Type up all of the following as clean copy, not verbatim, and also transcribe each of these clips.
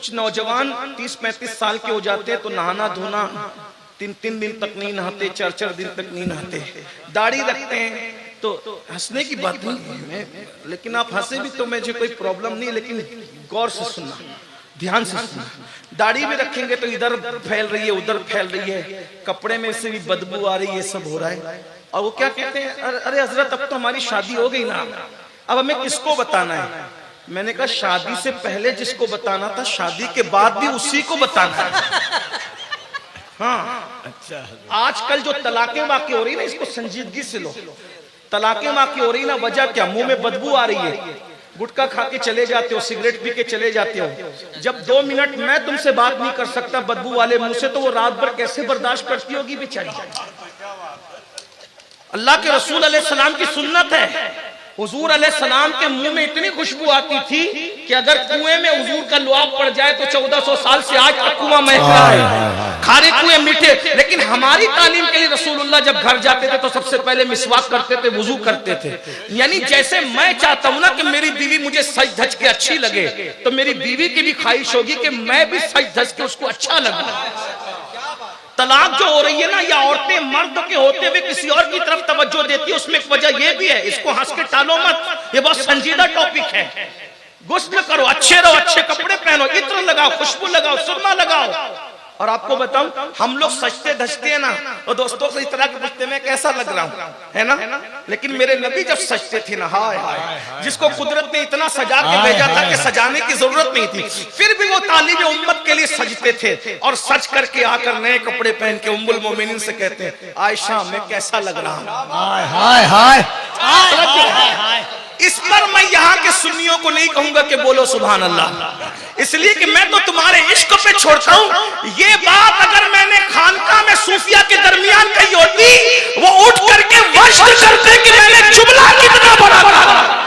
कुछ नौजवान 30-35 साल के हो जाते तो नहाना धोना 3-3 दिन तक नहीं नहाते, 4-4 दिन तक नहीं नहाते। दाढ़ी रखते हैं तो हंसने की बात नहीं है, लेकिन आप हंसे भी तो मुझे कोई प्रॉब्लम नहीं, लेकिन गौर से सुनना, ध्यान से सुनना। दाढ़ी भी रखेंगे तो इधर फैल रही है, उधर फैल रही है, कपड़े में से भी बदबू आ रही है, सब हो रहा है। और वो क्या कहते हैं, अरे हजरत अब तो हमारी शादी हो गई ना, अब हमें किसको बताना है? मैंने कहा शादी से पहले जिसको बताना था, शादी के बाद भी उसी को बताना है। हाँ, अच्छा। आजकल जो तलाकें वाक़ई हो रही ना, इसको संजीदगी से लो। तलाकें वाक़ई हो रही ना, वजह क्या? मुंह में बदबू आ रही है, गुटखा खा के चले जाते हो, सिगरेट पी के चले जाते हो। जब 2 मिनट मैं तुमसे बात नहीं कर सकता बदबू वाले मुंह से, तो वो रात भर कैसे बर्दाश्त करती होगी बेचारी? अल्लाह के रसूल अलैहिस्सलाम की सुन्नत है, हुजूर अलैहिस्सलाम के मुंह में इतनी खुशबू आती थी कि अगर कुएं में हुजूर का लुआब पड़ जाए तो 1400 साल से आज तक कुआं महक रहा है। खारे कुएं मीठे, लेकिन हमारी तालीम के लिए रसूलुल्लाह जब घर जाते थे तो सबसे पहले मिसवाक करते थे, वुजू करते थे। यानी जैसे मैं चाहता हूं ना कि मेरी बीवी मुझे सज धज के अच्छी लगे, तो मेरी बीवी की भी ख्वाहिश होगी कि मैं भी सज धज के उसको अच्छा लगूं। तलाक जो हो रही है ना, या औरतें मर्द के होते हुए किसी और की तरफ तवज्जो देती है, उसमें एक वजह यह भी है, इसको हंस के टालो मत, ये बहुत संजीदा टॉपिक है। गुस्ल करो, अच्छे रहो, अच्छे कपड़े पहनो, इत्र लगाओ, खुशबू लगाओ, सुरमा लगाओ। और आपको बताऊं, हम लोग सजते धजते हैं ना, तो दोस्तों से इस तरह के पूछते मैं कैसा लग रहा हूं, है ना? लेकिन मेरे नबी जब सजते थे ना, हाय हाय, जिसको कुदरत ने इतना सजा के भेजा था कि सजाने की जरूरत नहीं थी, फिर भी वो तालिब उम्मत के लिए सजते थे। और सज करके आकर नए कपड़े पहन के उम्मुल मोमिनीन से कहते हैं, आयशा मैं कैसा लग रहा हूं। हाय हाय हाय हाय। इस पर मैं यहाँ के सुन्नियों को नहीं कहूंगा कि बोलो सुभान अल्लाह, इसलिए कि मैं तो तुम्हारे इश्क पे छोड़ता हूँ। ये बात अगर मैंने खानका में सूफिया के दरमियान कही होती, वो उठ करके वश करते कि मैंने जुमला कितना बड़ा कहा।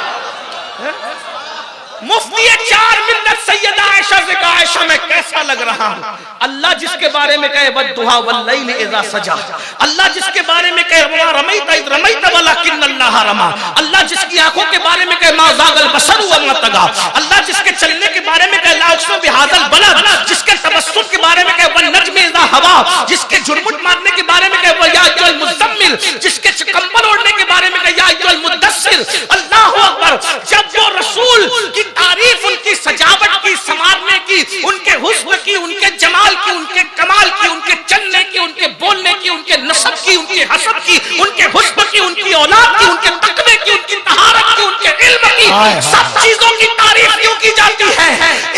मुफ्ती 4 मिल्लत सैयदा आयशा से कहा, आयशा मैं कैसा लग रहा हूं। अल्लाह जिसके बारे में कहे वद्दुहा वल्लैल इज़ा सजा, अल्लाह जिसके बारे में कहे वमा रमैत इज़ रमैत वलाकिन्नल्लाह रमा, अल्लाह जिसकी आंखों के बारे में कहे मा ज़ागल बसर वमा तगा, अल्लाह जिसके चलने के बारे में कहे ला उक़सिमु बिहाज़ल बलद, जिसके तबस्सुम के बारे में कहे वन नज्मि इज़ा हवा, जिसके जुर्मुट मारने के बारे में कहे या अय्युहल मुज़म्मिल, जिसके कंबल ओढ़ने के बारे में कहे या अय्युहल मुद्दस्सिर। अल्लाहु अकबर। जब वो रसूल की तारीफ, उनकी सजावट की, संवारने की, उनके हुस्न की, उनके जमाल की, उनके कमाल की, उनके चलने की, उनके बोलने की, उनके नसब की, उनके हसब की, उनके हुस्न की, उनकी औलाद की, उनके तकवे की, उनकी तहारत की, उनके इल्म की, सब चीजों की तारीफ क्यों की जाती है?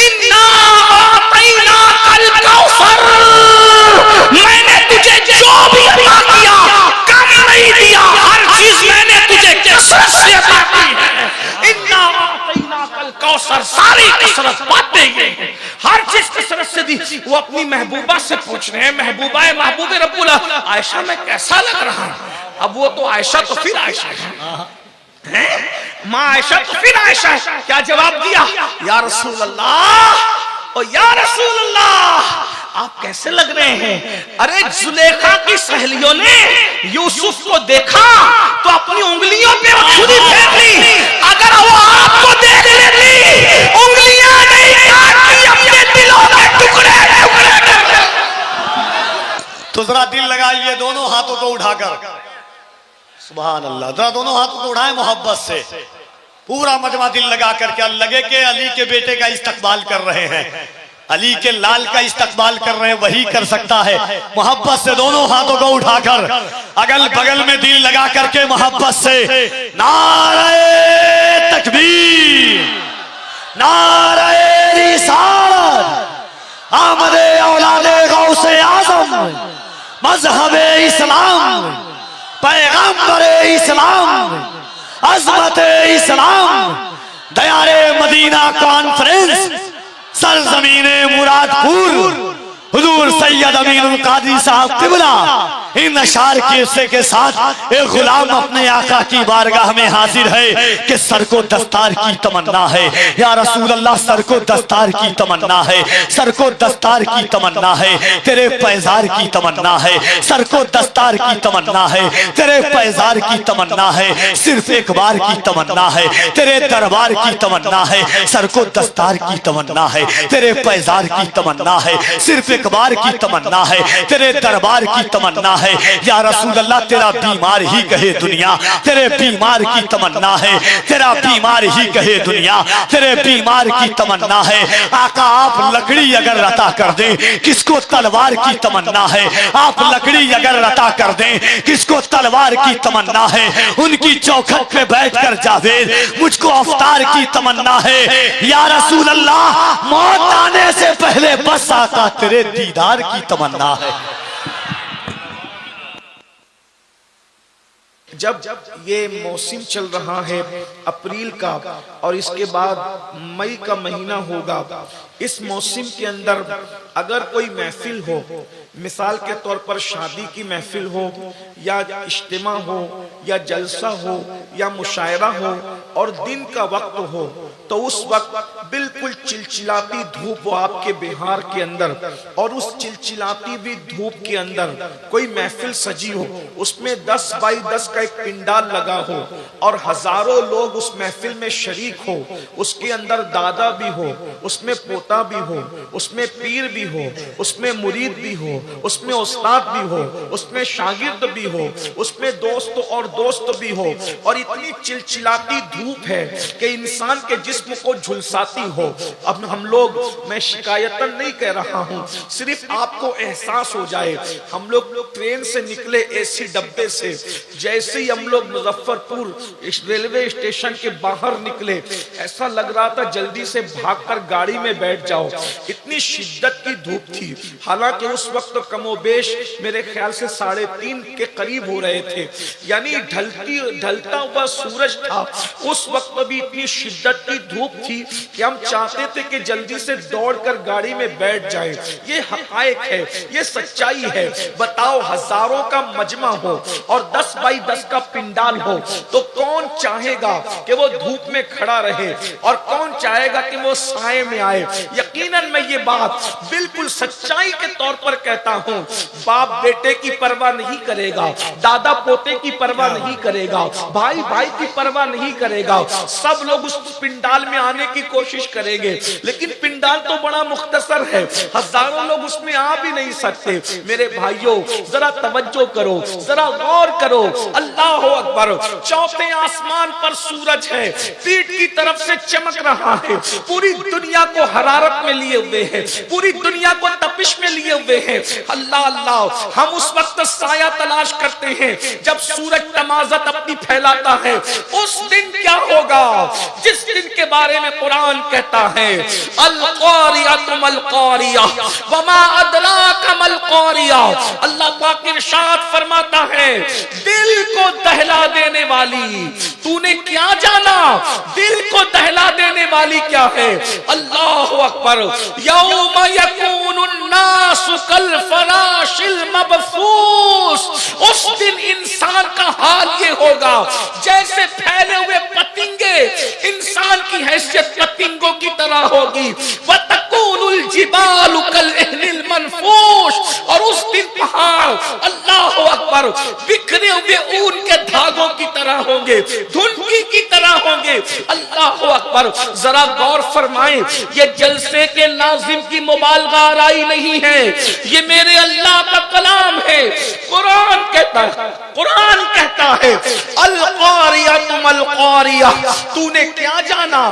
इन्ना आतैनाकल कौसर, मैंने तुझे जो भी अता किया कम नहीं दिया, हर चीज मैंने तुझे कसरत से अता की है। इन्ना आतैनाकल कौसर, सारी कसरत बातें ये हैं, हर चीज कसरत से दी। वो अपनी महबूबा से पूछ रहे हैं, महबूबा है, महबूब रब्बुल आयशा मैं कैसा लग रहा हूं। अब वो तो आयशा तो फिर आयशा है, माँ आयशा तो फिर आयशा है। क्या जवाब दिया? या रसूल अल्लाह, ओ या रसूल अल्लाह आप कैसे लग रहे हैं? अरे जुलेखा की सहेलियों ने यूसुफ को देखा तो अपनी उंगलियों पे खुद ही फेंक ली। अगर वो आपको देख लेती, उंगलियां नहीं काटती, अपने दिलों के टुकड़े टुकड़े कर। तो जरा दिल लगा लिए दोनों हाथों को उठाकर, सुभान अल्लाह, जरा दोनों हाथों को उठाए मोहब्बत से, पूरा मजमा दिल लगा करके लगे कि अली के बेटे का इस्तकबाल कर रहे हैं, अली के लाल का इस्तकबाल कर रहे हैं, वही कर सकता है। मोहब्बत से दोनों हाथों को उठाकर अगल बगल में दिल लगा करके मोहब्बत से नारे तकबीर, नारे रिसालत, आमदे औलादे गौसे आज़म, मज़हबे इस्लाम, पैगंबरे इस्लाम, अज़मते इस्लाम, दयारे मदीना कॉन्फ्रेंस, सरजमीने मुरादपुर, हुजूर सैयद अमीनुल कादरी साहब किबला इन अशार के हिस्से के साथ एक गुलाम अपने आका की बारगाह में हाजिर है कि सर को दस्तार की तमन्ना है या रसूल अल्लाह, सर को दस्तार की तमन्ना है, सर को दस्तार की तमन्ना है, तेरे पैजार की तमन्ना है, सर को दस्तार की तमन्ना है, तेरे पैजार की तमन्ना है, सिर्फ एक बार की तमन्ना है, तेरे दरबार की तमन्ना है, सर को दस्तार की तमन्ना है, तेरे पैजार की तमन्ना है, सिर्फ एक बार की तमन्ना है, तेरे दरबार की तमन्ना है या रसूल अल्लाह, तेरा बीमार ही कहे दुनिया, तेरे बीमार की तमन्ना है, तेरा बीमार ही कहे दुनिया, तेरे बीमार की तमन्ना है। आका आप लकड़ी अगर रता कर दें, किसको तलवार की तमन्ना है, आप लकड़ी अगर रता कर दें, किसको तलवार की तमन्ना है, उनकी चौखट पे बैठकर जावेद मुझको अफ्तार की तमन्ना है या रसूल अल्लाह, मौत आने से पहले बस आका तेरे दीदार की तमन्ना है। जब ये मौसम चल रहा है अप्रैल का और इसके बाद मई का महीना होगा, इस मौसम के अंदर अगर कोई महफिल हो, मिसाल के तौर पर शादी की महफिल हो या इज्तिमा हो या जलसा हो या मुशायरा हो और दिन का वक्त हो, तो उस वक्त बिल्कुल चिलचिलाती धूप हो आपके बिहार के अंदर, और उस चिलचिलाती हुई धूप के अंदर कोई महफिल सजी हो, उसमें 10 बाई 10 का एक पिंडाल लगा हो और हजारों लोग उस महफिल में शरीक हो, उसके अंदर दादा भी हो, उसमें पोता भी हो, उसमें पीर भी हो, उसमें मुरीद भी हो, उसमें उस्ताद भी हो, उसमें शागिर्द भी हो, उसमें दोस्त और दोस्त भी हो, और इतनी चिलचिलाती धूप है कि इंसान के जिस्म को झुलसाती हो। अब हम लोग, मैं शिकायतन नहीं कह रहा हूं, सिर्फ आपको एहसास हो जाए, हम लोग ट्रेन से निकले एसी डब्बे से, जैसे ही हम लोग मुजफ्फरपुर रेलवे स्टेशन के बाहर निकले, ऐसा लग रहा था जल्दी से भागकर गाड़ी में बैठ जाओ, इतनी शिद्दत की धूप थी। हालांकि उस वक्त तो कमोबेश मेरे ख्याल से 3:30 के करीब हो रहे थे, यानी ढलता हुआ सूरज था। उस वक्त भी इतनी शिद्दत की धूप थी कि हम चाहते थे कि जल्दी से दौड़कर गाड़ी में बैठ जाएं। ये हकायक है, ये सच्चाई है। बताओ, हजारों का मजमा हो और 10 बाई 10 का पिंडाल हो, तो कौन चाहेगा कि वो धूप में खड़ा रहे और कौन चाहेगा कि वो साए में आए। यकीनन मैं ये बात बिल्कुल सच्चाई के तौर पर कहता हूँ, बाप बेटे की परवाह नहीं करेगा, दादा पोते की परवाह नहीं करेगा, भाई भाई की परवाह नहीं करेगा, सब लोग उस पिंडाल में आने की कोशिश करेंगे। लेकिन पिंडाल तो बड़ा मुख्तसर है, हजारों लोग उसमें आ भी नहीं सकते। मेरे भाइयों, जरा तवज्जो करो, जरा गौर करो। अल्लाह अकबर। चौथे आसमान पर सूरज है, पीठ की तरफ से चमक रहा है, पूरी दुनिया को हरारत में लिए हुए है, पूरी दुनिया को तपिश में लिए हुए हैं। अल्लाह अल्लाह, हम उस वक्त साया तलाश करते हैं जब सूरज तमाज़त अपनी फैलाता है। उस दिन क्या होगा जिस दिन के बारे में कुरान कहता है, अल-क़ारियतु मल-क़ारिया वमा अदराका मल-क़ारिया। अल्लाह पाक इरशाद फरमाता है, दिल को दहला देने वाली, तूने क्या जाना दिल को दहला देने वाली क्या है। अल्लाहु अकबर। यौम यकूनुन नासु कल फराशिल मबसूस। उस दिन इंसान का हाल ये होगा जैसे फैले हुए पतंगे, इंसान की हैसियत पतंगों की तरह होगी। वतकूनुल जिबालु कल इहनिल मनफूश। और उस दिन पहाड़, अल्लाहु अकबर, बिखरे हुए ऊन के धागों की तरह होंगे, धुनकी की तरह होंगे। अल्लाहु अकबर। जरा गौर फरमाएं, ये जलसे के नाज़िम की मुबालगा आराई नहीं है, ये मेरे अल्लाह का कलाम है। कुरान कहता है, कुरान कहता है, अल-क़ारियतु मल-क़ारिया। तूने क्या जाना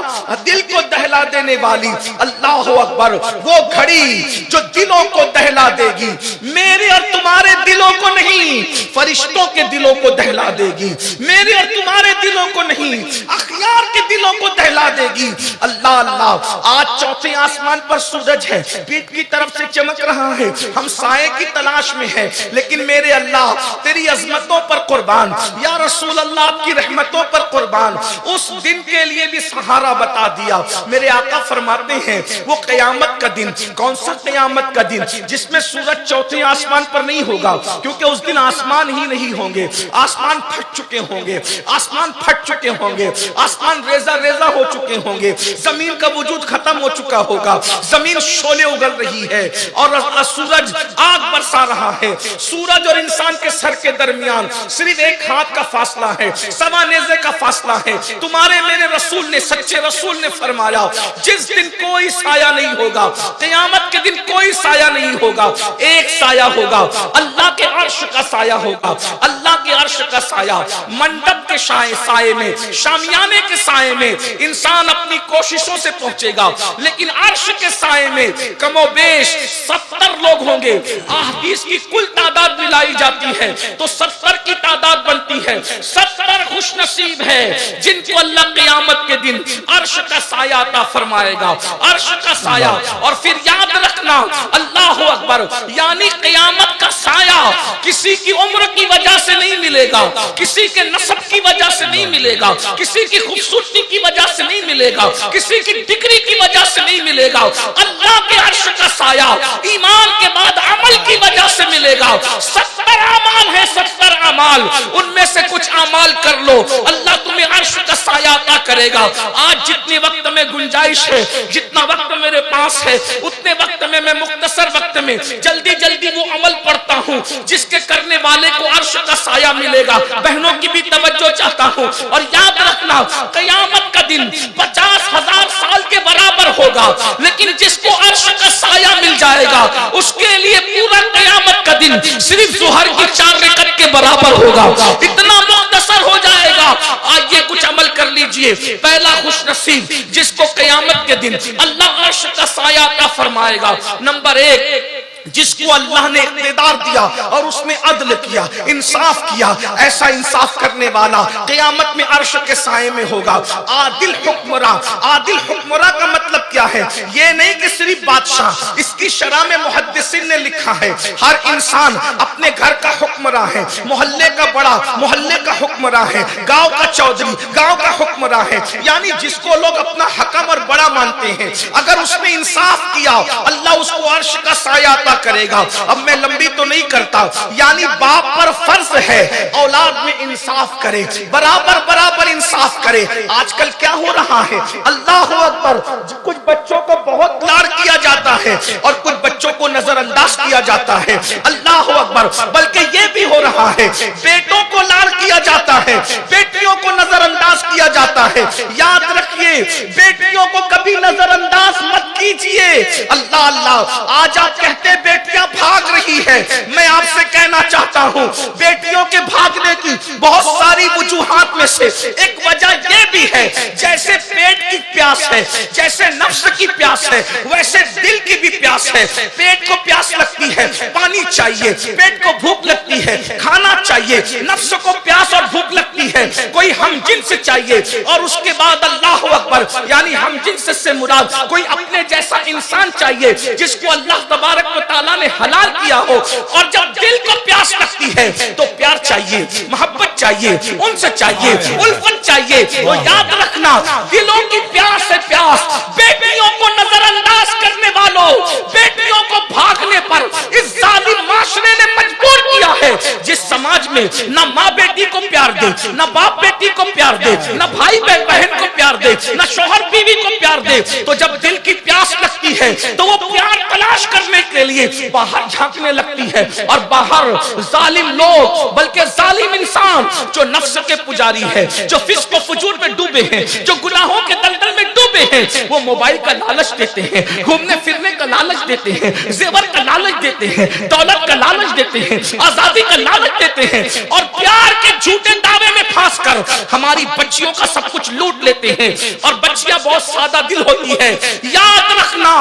दिल को दहला देने वाली। अल्लाहु अकबर। वो घड़ी जो दिलों को दहला देगी, मेरे और तुम्हारे दिलों को नहीं, फरिश्तों के दिलों को दहला देगी, मेरे और तुम्हारे दिलों को नहीं, अखयार के दिलों को दहला देगी। अल्लाह अल्लाह। आज चौथे आसमान पर सूरज है, पीठ की तरफ से चमक रहा है, हम साए की तलाश में है, लेकिन मेरे अल्लाह तेरी अजमतों पर कुर्बान, या रसूल अल्लाह की रहमतों पर कुर्बान। उस दिन के लिए भी सहारा बता दिया। मेरे आका फरमाते हैं, वो कयामत का दिन, कौन सा कयामत का दिन, दिन जिसमें सूरज चौथे आसमान पर नहीं होगा, क्योंकि उस दिन आसमान ही नहीं होंगे, आसमान फट चुके होंगे, आसमान फट चुके होंगे, आसमान रेजा रेजा हो चुके होंगे, जमीन का वजूद खत्म हो चुका होगा, जमीन शोले उगल रही है और सूरज आग बरसा रहा है। सूरज और इंसान के सर के दरमियान सिर्फ एक हाथ का फासला है, सवा नेज़े का फासला है। तुम्हारे मेरे रसूल ने, सच्चे रसूल ने फरमाया, जिस दिन कोई साया नहीं होगा, क़यामत के दिन कोई साया नहीं होगा, एक साया होगा, अल्लाह के अर्श का साया होगा, अल्लाह के अर्श का साया। मंडप के साए में, शामियाने के साए में इंसान अपनी कोशिशों से पहुंचेगा, लेकिन अर्श के साए में कमोबेश 70 लोग होंगे। हदीस की कुल तादाद मिलाई जाती है तो 70 की तादाद बनती है। 70 खुशनसीब है जिनको अल्लाह क़यामत के दिन अर्श का साया अता फरमाएगा, अर्श का साया। और फिर याद रखना, अल्लाह अकबर, यानी क़यामत का साया किसी की उम्र की वजह से नहीं मिलेगा, किसी के नस्ब की वजह से नहीं मिलेगा, किसी की खूबसूरती की वजह से नहीं मिलेगा, किसी की डिग्री की वजह से नहीं मिलेगा। अल्लाह के अर्श का साया ईमान के बाद अमल की वजह से मिलेगा। 70 अमाल है, 70 अमाल, उनमें से कुछ अमाल कर लो, अल्लाह तुम्हें अर्श का साया अता करेगा। आज जितने वक्त में गुंजाइश है, जितना वक्त मेरे पास है, उतने वक्त में मैं मुख्तसर वक्त में जल्दी जल्दी वो अमल पढ़ता हूँ जिसके करने वाले को अर्श का साया मिलेगा। बहनों की भी तवज्जो चाहता हूँ। और याद रखना, क़यामत का दिन 50,000 साल के बराबर होगा, लेकिन जिसको अर्श का साया मिल जाएगा उसके लिए पूरा क़यामत का दिन सिर्फ ज़ुहर की 4 रकात के बराबर होगा, इतना मुख्तसर हो जाएगा। आइए कुछ अमल कर लीजिए। पहला खुशनसीब जिसको क़यामत के दिन अल्लाह अर्श का साया अता फरमाएगा। नंबर 1, जिसको अल्लाह ने इक़्तिदार दिया और उसने अदल किया, इंसाफ किया, ऐसा इंसाफ करने वाला क़यामत में अर्श के साए में होगा। आदिल हुक्मरा, आदिल हुक्मरा का मतलब क्या है? ये नहीं कि सिर्फ बादशाह, इसकी शरह में मुहद्दिसीन ने लिखा है हर इंसान अपने घर का हुक्मरा है, मोहल्ले का बड़ा मोहल्ले का हुक्मरा है, गांव का चौधरी गांव का हुक्मरा है, यानी जिसको लोग अपना हकम और बड़ा मानते हैं। अगर उसने इंसाफ किया, अल्लाह उसको अर्श का साया करेगा। अब मैं लंबी तो नहीं करता, यानी बाप पर फर्ज है औलाद में इंसाफ करे, बराबर बराबर इंसाफ करे। आजकल क्या हो रहा है, अल्लाह अकबर, कुछ बच्चों को बहुत लाड़ किया जाता है और कुछ बच्चों को नजरअंदाज किया जाता है। अल्लाह अकबर, बल्कि ये भी हो रहा है, बेटों को लाड़ किया जाता है, बेटियों को नजरअंदाज किया जाता है। याद रखिए, बेटियों को कभी नजरअंदाज मत कीजिए। अल्लाह अल्लाह, आज आप कहते बेटियां भाग रही है, मैं आपसे कहना चाहता हूं, बेटियों के भागने की बहुत सारी वजूहात में से एक वजह यह भी है, जैसे पेट की प्यास है, जैसे नफ्स की प्यास है, वैसे दिल की भी प्यास है। पेट को प्यास लगती है, पानी चाहिए, पेट को भूख लगती है, खाना चाहिए, नफ्स को प्यास और भूख लगती है, कोई हमजिन्स चाहिए। और उसके बाद अल्लाह अकबर, यानी हमजिन्स से मुराद कोई अपने जैसा इंसान चाहिए जिसको अल्लाह तबारक व तआला ने हलाल किया हो। और जब दिल को प्यास लगती है तो प्यार चाहिए, मोहब्बत चाहिए, उनसे चाहिए, उल्फत चाहिए। तो याद रखना, दिलों की प्यास है प्यास। बेटियों को नजरअंदाज करने वालों, बेटियों को भागने पर इस जालिम माशरे ने मजबूर किया है। जिस समाज में न माँ बेटी को प्यार दे, न बाप बेटी को प्यार दे, न भाई बहन को प्यार दे, न शौहर बीवी को प्यार दे, तो जब दिल की प्यास लगती है तो वो प्यार तलाश करने के लिए बाहर झांकने लगती है। और बाहर जालिम लोग, बल्कि जालिम इंसान जो नफ्स के पुजारी है, जो फिस्क व फुजूर में डूबे हैं, जो गुनाहों के दलदल में डूबे हैं, वो मोबाइल का लालच देते हैं, घूमने फिरने का लालच देते हैं, जेवर का लालच देते हैं, दौलत का लालच देते हैं, आजादी का लालच देते हैं, और प्यार के झूठे दावे में फंस कर हमारी बच्चियों का सब कुछ लूट लेते हैं। और बच्चियां बहुत सादा दिल होती है। याद रखना,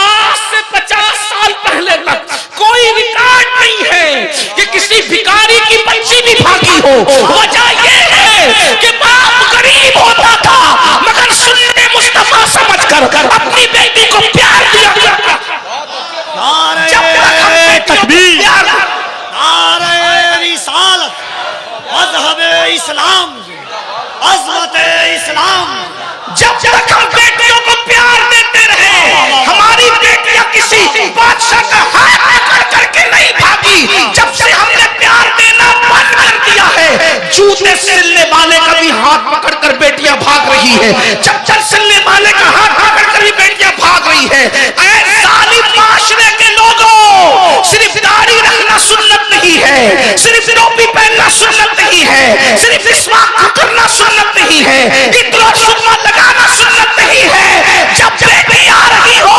आज से 50 साल पहले तक कोई रिकॉर्ड नहीं है कि किसी भिखारी की बच्ची भी भागी हो। वजह यह है कि बाप गरीब होता था मगर सुन्नते मुस्तफा समझकर अपनी बेटी को प्यार दिया जाता। नारे तकबीर, नारे रिसालत, मज़हब इस्लाम, अज़मत इस्लाम। जब तक हम बेटियों को प्यार देते रहे, हमारी बेटियां किसी बादशाह का हाथ पकड़कर बेटियां भाग रही है, चप्पल सिलने वाले का हाथ पकड़कर भी बेटियां भाग रही है। ऐ जालिम माशरे के लोगों, सिर्फ दाढ़ी रखना सुन्नत नहीं है, सिर्फ टोपी पहनना सुन्नत नहीं है, सिर्फ मिसवाक करना सुन्नत नहीं है, इतना सुन्नत लगाना सुन्नत नहीं है। जब बेटी आ रही हो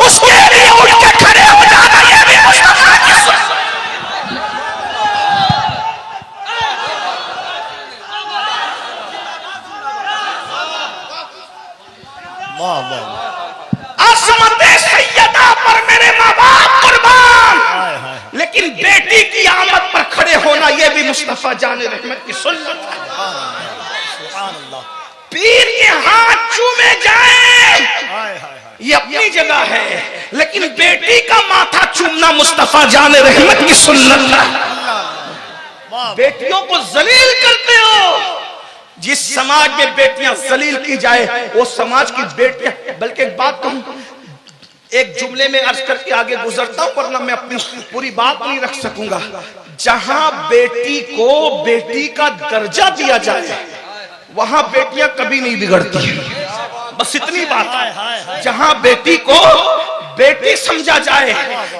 उसके लिए उठ के खड़े हो जाना, ये भी मुस्तफा की सुन्नत। असमत सैयदा पर मेरे माँ बाप कुर्बान, लेकिन बेटी की आमद पर खड़े होना ये भी मुस्तफा जाने रहमत की सुन्नत है। पीर के हाथ चूमे जाए ये अपनी जगह है, लेकिन बेटी का माथा चूमना मुस्तफा जाने रहमत की सुन्नत है। बेटियों को जलील करते हो। जिस समाज में बेटियां जलील की जाए वो समाज की बेटियां, बल्कि एक बात कहूं, एक जुमले में अर्ज करके आगे गुजरता हूं वरना मैं अपनी पूरी बात नहीं रख सकूंगा। जहां बेटी को बेटी का दर्जा दिया जाए वहां बेटियां कभी नहीं बिगड़ती, बस इतनी बात है। जहां बेटी को बेटी समझा जाए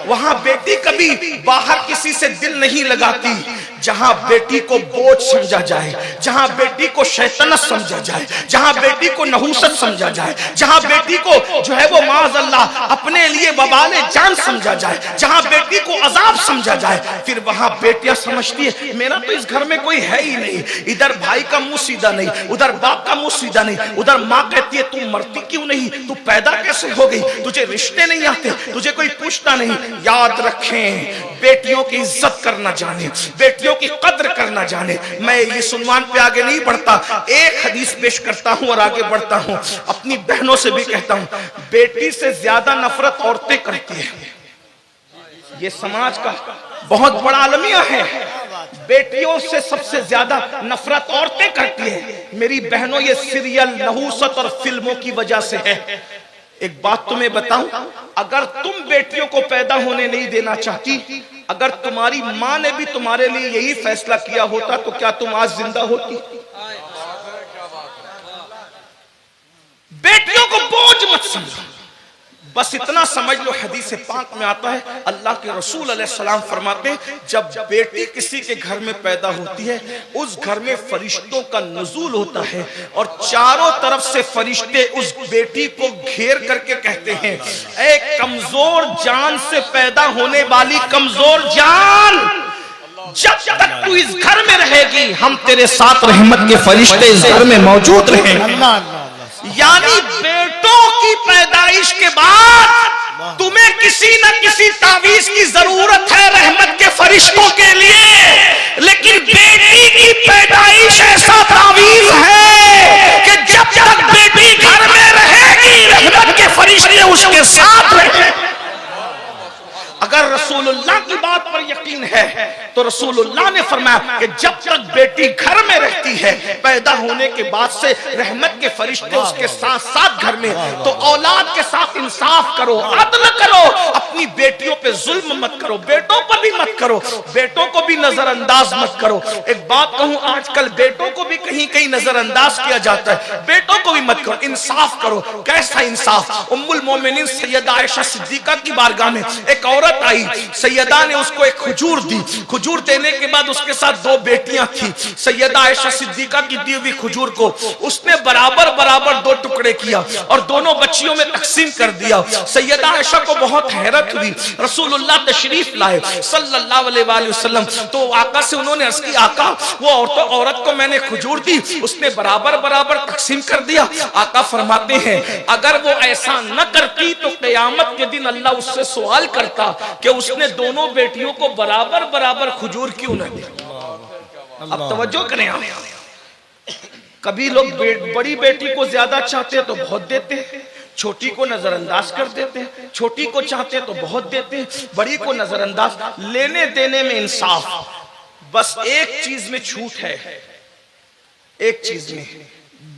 वहां बेटी कभी बाहर किसी से दिल नहीं लगाती। जहां बेटी को बोझ समझा जाए, जहां बेटी को शैतानत समझा जाए, जहां बेटी को नहूसत समझा जाए, जहां बेटी को जो है वो माअज़ल्लाह अपने लिए वबाले जान समझा जाए, जहां बेटी को अजाब समझा जाए, फिर वहां बेटियां समझती है मेरा तो इस घर में कोई है ही नहीं। इधर भाई का मुंह सीधा नहीं, उधर बाप का मुंह सीधा नहीं, उधर माँ कहती है तू मरती क्यों नहीं, तू पैदा कैसे हो गई, तुझे रिश्ते नहीं आते, तुझे कोई पूछता नहीं। याद रखें, बेटियों की इज्जत करना जाने, बेटियों की कद्र करना जाने। मैं ये सुनवान पे आगे नहीं बढ़ता, एक हदीस पेश करता हूं और आगे बढ़ता हूं। अपनी बहनों से भी कहता हूं, बेटी से ज्यादा नफरत औरतें करती हैं। ये समाज का बहुत बड़ा अलमिया है। बेटियों से सबसे ज्यादा नफरत औरतें करती है। मेरी बहनों, ये सीरियल, नहूसत और फिल्मों की वजह से है। एक बात तुम्हें बताऊं, अगर तुम बेटियों को पैदा होने नहीं देना चाहती, अगर तुम्हारी माँ ने भी तुम्हारे लिए यही फैसला किया होता तो क्या तुम आज जिंदा होती? बेटियों को बोझ मत समझो, बस इतना समझ लो, हदीस पाक में आता है अल्लाह के रसूल अलैहिस्सलाम फरमाते जब बेटी किसी के घर में पैदा होती है उस घर में फरिश्तों का नुज़ूल होता है और चारों तरफ से फरिश्ते उस बेटी को घेर करके कहते हैं, ए कमजोर जान से पैदा होने वाली कमजोर जान, जब तक तू इस घर में रहेगी हम तेरे साथ रहमत के फरिश्ते इस घर में मौजूद रहेंगे। यानी बेटों की पैदाइश के बाद तुम्हें किसी न किसी तावीज की जरूरत है रहमत के फरिश्तों के लिए, लेकिन बेटी की पैदाइश ऐसा तावीज है कि जब तक बेटी घर में रहेगी रहमत के फरिश्ते उसके साथ रहेंगे। अगर रसूलुल्लाह की बात पर यकीन है तो रसूलुल्लाह ने फरमाया कि जब तक बेटी घर में रहती है पैदा होने के बाद से रहमत के फरिश्ते उसके साथ साथ घर में, तो औलाद के साथ इंसाफ करो, अदल करो, अपनी बेटियों पे जुल्म मत करो, बेटों पर भी मत करो, बेटों को भी नजरअंदाज मत करो। एक बात कहूं, आजकल बेटों को भी कहीं कहीं नजरअंदाज किया जाता है, बेटों को भी मत करो, इंसाफ करो। कैसा इंसाफ? उम्मुल मोमिनीन सैयदा आयशा सिद्दीका की बारगाह में एक औरत आई, सैयदा ने उसको एक खजूर दी, खजूर देने के बाद उसके साथ दो बेटियां थी। सैयदा आयशा सिद्दीका की दी हुई खजूर को उसने बराबर बराबर दो टुकड़े किया और दोनों बच्चियों में तकसीम कर दिया। सैयदा आयशा को बहुत हैरत हुई, रसूलुल्लाह तशरीफ लाए सल्लल्लाहु अलैहि वसल्लम, तो आका से उन्होंने अर्ज की, आका वो औरत को मैंने खजूर दी, उसने बराबर बराबर तकसीम कर दिया। आका फरमाते हैं अगर वो ऐसा न करती तो क़यामत के दिन अल्लाह उससे सवाल करता कि उसने दोनों बेटियों को बराबर बराबर खजूर क्यों न दी। अब तवज्जो करें, कभी लोग बड़ी बेटी को ज्यादा चाहते हैं तो बहुत देते हैं, छोटी को नजरअंदाज कर देते हैं, छोटी को चाहते हैं तो बहुत देते हैं, बड़ी को नजरअंदाज। लेने देने में इंसाफ, बस एक चीज में छूट है, एक चीज में,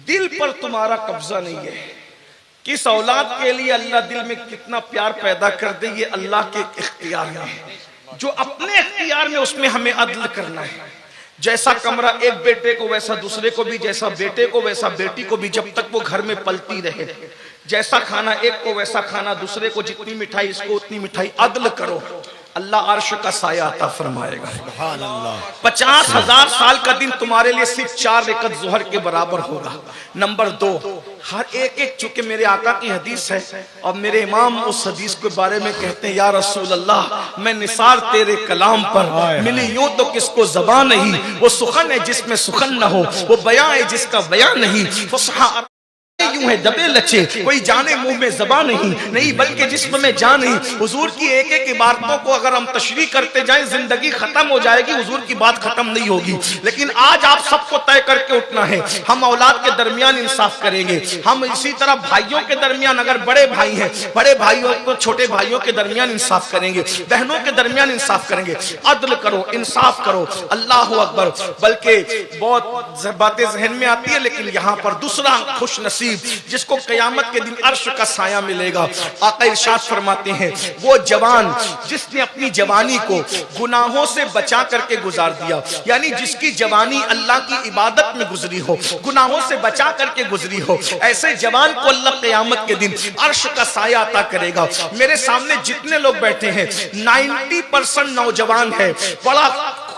दिल पर तुम्हारा कब्जा नहीं है। किस औलाद के लिए अल्लाह दिल में कितना प्यार पैदा कर दे ये अल्लाह के इख्तियार में है, जो अपने इख्तियार में उसमें हमें अदल करना है। जैसा कमरा एक बेटे को वैसा दूसरे को भी, जैसा बेटे को वैसा बेटी को भी, जब तक वो घर में पलती रहे। जैसा खाना एक को वैसा खाना दूसरे को, जितनी मिठाई इसको उतनी मिठाई। अदल करो, अल्लाह अर्श का साया अता फरमाएगा। 50,000 साल का दिन तुम्हारे लिए सिर्फ 4 रकअत ज़ोहर के बराबर होगा। नंबर 2, हर एक चूंकि मेरे आका की हदीस है और मेरे इमाम उस हदीस के बारे में कहते हैं, या रसूल अल्लाह मैं निसार तेरे कलाम पर मिली यूं तो किसको ज़बान नहीं, वो सुखन है जिसमें सुखन न हो, वो बयां है जिसका बयां नहीं, फुसहा यूं है दबे लचे कोई जाने मुंह में ज़बान नहीं बल्कि जिस्म में जान नहीं। हुजूर की एक एक इबारतों को अगर हम तशरीह करते जाएं जिंदगी खत्म हो जाएगी, हुजूर की बात खत्म नहीं होगी। लेकिन आज आप सबको तय करके उठना है। हम औलाद के दरमियान इंसाफ करेंगे, हम इसी तरह भाइयों के दरमियान, अगर बड़े भाई हैं बड़े भाइयों तो छोटे भाइयों के दरमियान इंसाफ करेंगे, बहनों के दरमियान इंसाफ करेंगे। अदल करो, इंसाफ करो, अल्लाह अकबर। बल्कि बहुत बातें जहन में आती है, लेकिन यहाँ पर दूसरा खुश नसीब जिसको कयामत के दिन अर्श का साया मिलेगा। आका इरशाद फरमाते हैं, वो जवान जिसने अपनी जवानी को गुनाहों से बचा करके गुजार दिया, यानी जिसकी जवानी अल्लाह की इबादत में गुजरी हो, गुनाहों से बचा करके गुजरी हो, ऐसे जवान को अल्लाह कयामत के दिन अर्श का साया अता करेगा। मेरे सामने जितने लोग बैठे हैं 90% नौजवान है। बड़ा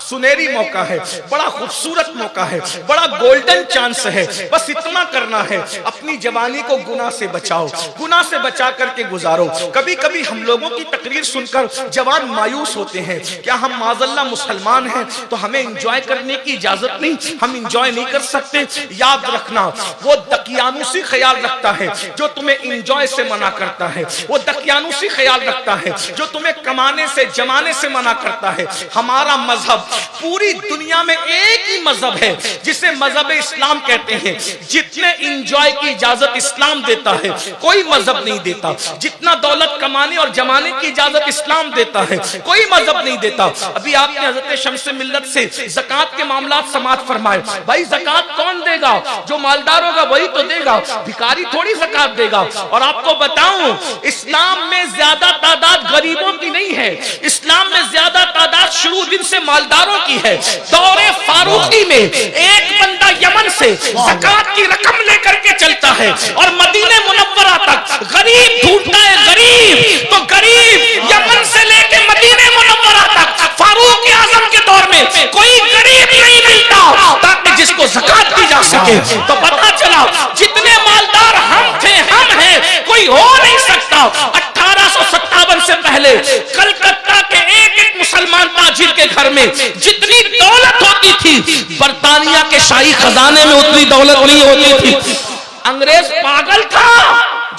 सुनहरी मौका है, बड़ा खूबसूरत मौका है, बड़ा गोल्डन चांस है। बस इतना करना है, अपनी जवानी को गुनाह से बचाओ, गुनाह से बचा करके गुजारो। कभी कभी हम लोगों की तकरीर सुनकर जवान मायूस होते हैं, क्या हम माज़अल्लाह मुसलमान हैं तो हमें इंजॉय करने की इजाजत नहीं, हम इंजॉय नहीं कर सकते? याद रखना, वो दकियानुसी ख्याल रखता है जो तुम्हें इंजॉय से मना करता है, वो दकियानुसी ख्याल रखता है जो तुम्हें कमाने से जमाने से मना करता है। हमारा मजहब पूरी दुनिया में एक ही मजहब है जिसे मजहब इस्लाम कहते हैं। जितने इंजॉय की इजाजत इस्लाम देता है कोई मजहब नहीं देता, जितना दौलत कमाने और जमाने की इजाजत इस्लाम देता है कोई मजहब नहीं देता। अभी आपने हजरत शम्स मिल्लत से ज़कात के मामलात समाअत फरमाए। भाई ज़कात कौन देगा? जो मालदार होगा वही तो देगा, भिखारी थोड़ी ज़कात देगा। और आपको बताऊं, इस्लाम में ज्यादा तादाद गरीबों की नहीं है, इस्लाम में ज्यादा तादाद शुरू दिन से मालदारों की है। दौरे फारूकी में एक बंदा यमन से ज़कात की रकम लेकर के चलता है और मदीने मुनव्वरा तक गरीब ढूंढता है, गरीब तो गरीब यमन से लेके मदीने मुनव्वरा तक फारूक आजम के दौर में कोई गरीब नहीं मिलता ताकि जिसको ज़कात दी जा सके। तो पता चला जितने मालदार हम थे, हम हैं, कोई हो नहीं सकता। 1857 से पहले कलकत्ता के एक मुसलमान ताजिर के घर में जितनी दौलत होती थी, बर्तानिया के शाही खजाने में उतनी दौलत नहीं होती थी। अंग्रेज पागल था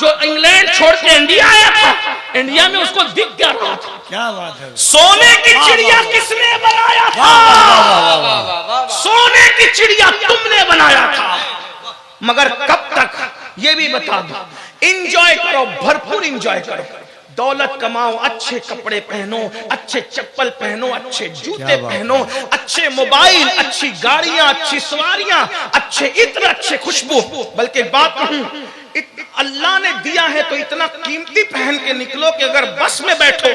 जो इंग्लैंड छोड़ के इंडिया आया था, इंडिया में उसको दिख क्या रहा था? क्या बात है? सोने की चिड़िया किसने बनाया था? सोने की चिड़िया तुमने बनाया था। मगर कब तक ये भी बता दो, इंजॉय करो, भरपूर इंजॉय करो, दौलत कमाओ, अच्छे कपड़े पहनो, अच्छे चप्पल पहनो, अच्छे जूते पहनो, अच्छे मोबाइल, अच्छी गाड़ियां, अच्छी सवारियां, अच्छे इत्र, अच्छे खुशबू। बल्कि बात अल्लाह ने दिया है तो इतना कीमती पहन के निकलो कि अगर बस में बैठो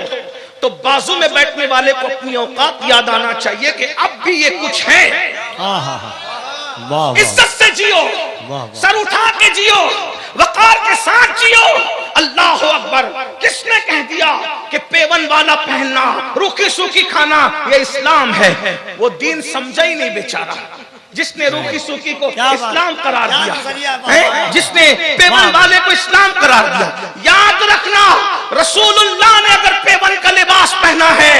तो बाजू में बैठने वाले को अपनी औकात याद आना चाहिए कि अब भी ये कुछ है। इज्जत से जियो, सर उठा के जियो, वकार के साथ जियो। अल्लाह अकबर। किसने कह दिया कि पेवन वाला पहनना, रूखी सूखी खाना ये इस्लाम है? वो दीन समझा ही नहीं बेचारा, जिसने रूखी सूखी को इस्लाम करार दिया, जिसने पेवन वाले को इस्लाम करार दिया। याद रखना, रसूलुल्लाह ने अगर पेवन का लिबास पहना है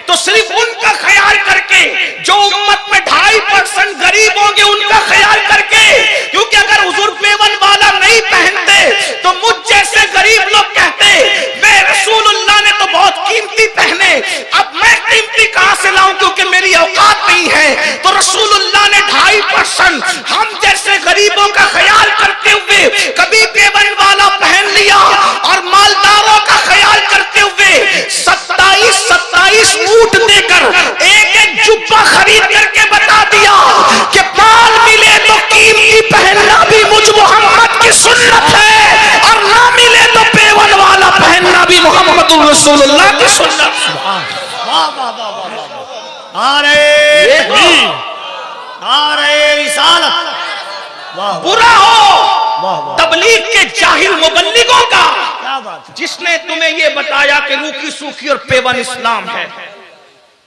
तो सिर्फ उनका ख्याल करके, जो उम्मत में 2.5% गरीब होंगे उनका ख्याल करके। क्योंकि अगर हुजूर पेवन वाला नहीं पहनते तो मुझ जैसे गरीब लोग कहते मैं रसूलुल्लाह ने तो बहुत कीमती पहने, अब मैं कीमती कहां से लाऊं क्योंकि मेरी औकात नहीं है। तो रसूलुल्लाह ने 2.5% हम जैसे गरीबों का ख्याल करते हुए कभी पेवन वाला पहन लिया, और मालदारों का ख्याल करते हुए 27 ऊंट देकर एक जुब्बा खरीद करके बता दिया कि माल मिले तो कीमती पहनना भी मुझ मोहम्मद की सुन्नत है, और ना मिले तो पेवन वाला पहनना भी मोहम्मद रसूलुल्लाह की सुन्नत। नारे रिसालत, वाह बुरा हो वाह वाह, तबलीग के जाहिल मुबल्लिगों का, क्या बात है। जिसने तुम्हें ये बताया कि रूखी सूखी और पेवन इस्लाम है।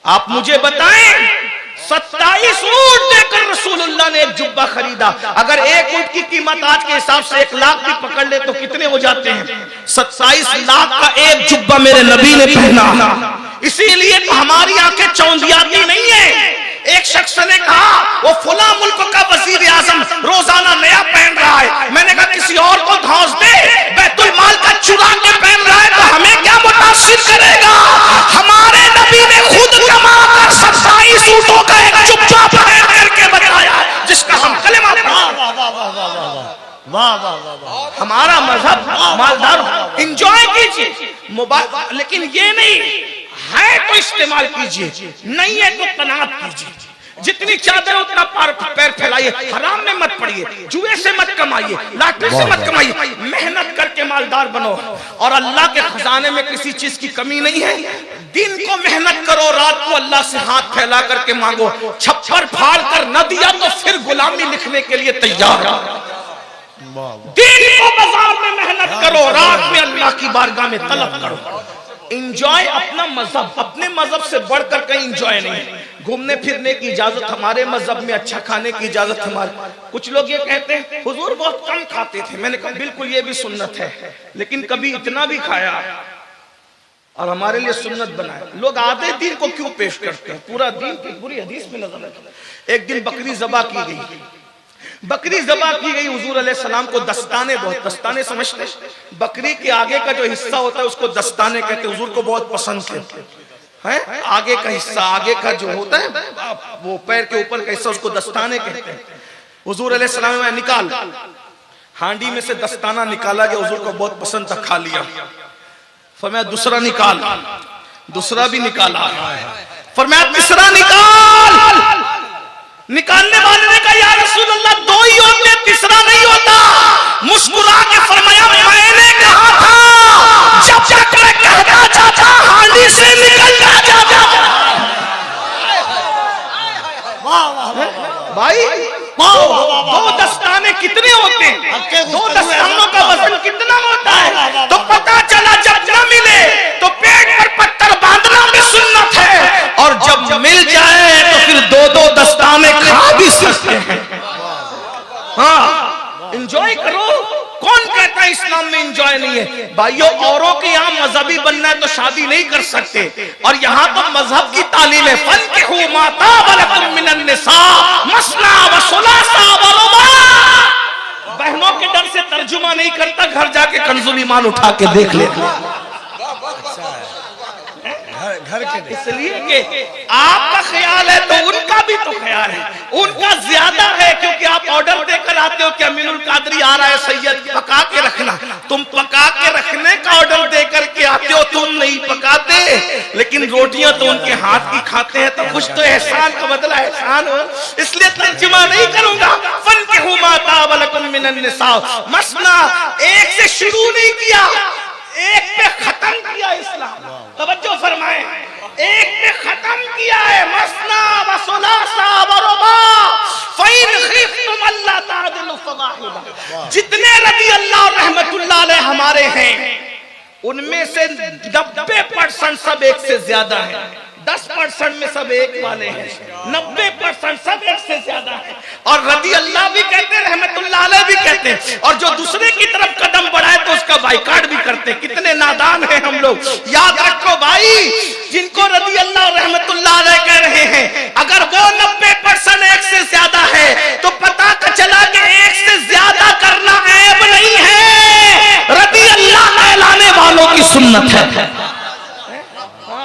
आप मुझे बताएं, 27 ऊंट देकर रसूलुल्लाह ने एक जुब्बा खरीदा। अगर एक ऊंट की कीमत आज के हिसाब से 1 लाख भी पकड़ ले तो कितने हो जाते हैं? 27 लाख का एक जुब्बा मेरे नबी ने पहना। इसीलिए तो हमारी आंखें चौंधियाती नहीं है। एक शख्स ने कहा वो फुला मुल्क का वजीर आजम रोजाना नया पहन रहा है। मैंने कहा किसी और को धौंस दे, बैतुल माल का चुरा के पहन रहा है तो हमें क्या मुतासिर करेगा? हमारे नबी ने खुद कमा कर 27 ऊंटों का एक जुब्बा पहन करके बताया, जिसका हम कलेमा हमारा मजहब मालदार। इंजॉय कीजिए मोबाइल, लेकिन ये नहीं है तो इस्तेमाल कीजिए, नहीं है तो तनाव कीजिए। जितनी चादर उतना पैर फैलाइए, हराम में मत पड़िए, जुए से मत कमाइए, लाटरी से मत कमाइए, मेहनत करके मालदार बनो। और अल्लाह के खजाने में किसी चीज की कमी नहीं है। दिन को मेहनत करो, रात को अल्लाह से हाथ फैला करके मांगो। छप्पर फाड़ कर न दिया तो फिर गुलामी लिखने के लिए तैयार। दिन को बाजार में मेहनत करो, रात में अल्लाह की बारगाह में तलब करो। इंजॉय अपना मजहब, अपने मजहब से बढ़कर कहीं इंजॉय नहीं है। घूमने फिरने की इजाजत हमारे मजहब में, अच्छा खाने की इजाजत हमारे। कुछ लोग ये कहते हैं हुजूर बहुत कम खाते थे। मैंने कहा बिल्कुल ये भी सुन्नत है, लेकिन कभी इतना भी खाया और हमारे लिए सुन्नत बनाया। लोग आधे दिन को क्यों पेश करते हैं? पूरा दिन की पूरी हदीस में नजर है। एक दिन बकरी ज़बा की गई, बकरी ज़बा की गई। हुजूर अलैहिस्सलाम को दस्ताने, बहुत दस्ताने समझते, बकरी के आगे का जो हिस्सा होता है उसको दस्ताने कहते हैं। हुजूर को बहुत पसंद है आगे का हिस्सा, आगे का जो होता है वो पैर के ऊपर का हिस्सा, उसको दस्ताने कहते हैं। हुजूर अलैहिस्सलाम में निकाल, हांडी में से दस्ताना निकाला गया, हुजूर को बहुत पसंद था, खा लिया। फरमाया दूसरा निकाल, दूसरा भी निकाला। फरमाया तीसरा निकाल। निकालने वाले ने कहा या रसूलल्लाह 2 ही होते, तीसरा नहीं होता। मुस्कुरा के फरमाया मैंने कहा था जब तक मैं कहता जाता हांडी से निकलता जाता। भाई 2 दस्ताने कितने होते हैं? 2 दस्तानों का वजन कितना होता है? तो पता चला जब न मिले तो पेट पर पत्थर बांधना भी सुन्नत है, और जब मिल जाए तो फिर 2-2 दस्ताने खा भी सकते हैं। हाँ, एंजॉय करो। कौन कहता है इस्लाम में एंजॉय नहीं है? भाइयों, औरों के यहाँ मजहबी बनना है तो शादी नहीं कर सकते, और यहाँ तो मजहब की तालीम है। फन्किहू मा ताब लकुम मिनन निसा मसना व सुलासा व रुबा। बहनों के डर से तर्जुमा नहीं करता, घर जाके कंजुल ईमान उठा के देख लेता। घर के इसलिए कि आपका ख्याल है तो उनका भी तो ख्याल है, उनका ज्यादा है, क्योंकि आप ऑर्डर देकर आते हो कि अमीनुल कादरी आ रहा है, सैयद पका के रखना। तुम पका के रखने का ऑर्डर देकर के आते हो, तुम नहीं पकाते, लेकिन रोटियां तो उनके हाथ की खाते हैं, तो कुछ तो एहसान का बदला एहसान हो। इसलिए तर्जुमा नहीं करूंगा। फन्किहू मा ताब लकुम मिनन निसा मसना, एक से शुरू नहीं किया, एक पे खत्म किया इस्लाम। तवज्जो फरमाए, एक पे खत्म किया है। मसना व सुलासा व रुबा फइन खिफ्तुम अल्ला तादिलु फवाहिदा। जितने रज़ी अल्लाह रहमतुल्लाह अलैह हमारे हैं, उनमें से 90% सब एक से ज्यादा है। 10% में सब एक वाले हैं, 90% सब एक से ज्यादा है। और रज़ी अल्लाह भी कहते हैं, रहमतुल्लाह अलैह भी कहते हैं, और जो दूसरे की तरफ कदम बढ़ाए तो उसका बाइकाट भी करते हैं। कितने नादान हैं हम लोग। याद रखो भाई, जिनको रज़ी अल्लाह रहमतुल्लाह अलैह कह रहे हैं, अगर वो 90% एक से ज्यादा है तो पता चला कि एक से ज्यादा करना ऐब नहीं है, रज़ी अल्लाह कहलाने वालों की सुन्नत है।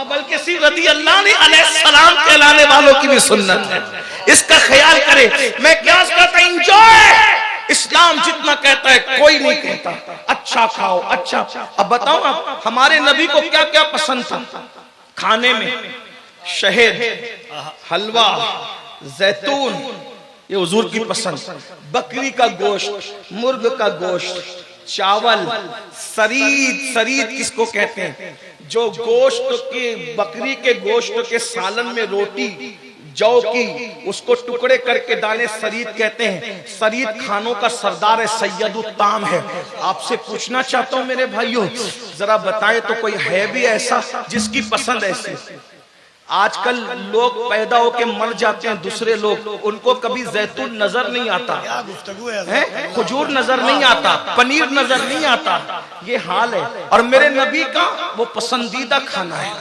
बल्कि सिर्फ रज़ी अल्लाह ने अलैहिस्सलाम कहलाने वालों की भी सुन्नत है। इसका ख्याल करें। मैं क्या कहता, एंजॉय। इस्लाम जितना कहता है कोई नहीं कहता अच्छा खाओ, अच्छा। अब बताओ आप, हमारे नबी को क्या क्या पसंद था खाने में? शहद, हलवा, जैतून, ये हुजूर की पसंद। बकरी का गोश्त, मुर्ग का गोश्त, चावल, सरीद। सरीद किसको कहते हैं? जो गोश्त के, बकरी के गोश्त के सालन में रोटी जौ की उसको टुकड़े करके दाने सरीद कहते हैं। सरीद खानों का सरदार है, सैयदुत ताम है। आपसे पूछना चाहता हूं मेरे भाइयों, जरा बताएं तो कोई है भी ऐसा जिसकी पसंद ऐसी? आजकल लोग पैदा होके मर जाते हैं, दूसरे लोग, उनको कभी जैतून नजर नहीं आता है, खजूर नजर नहीं आता, पनीर नजर नहीं आता। ये हाल है। और मेरे नबी का वो पसंदीदा खाना है,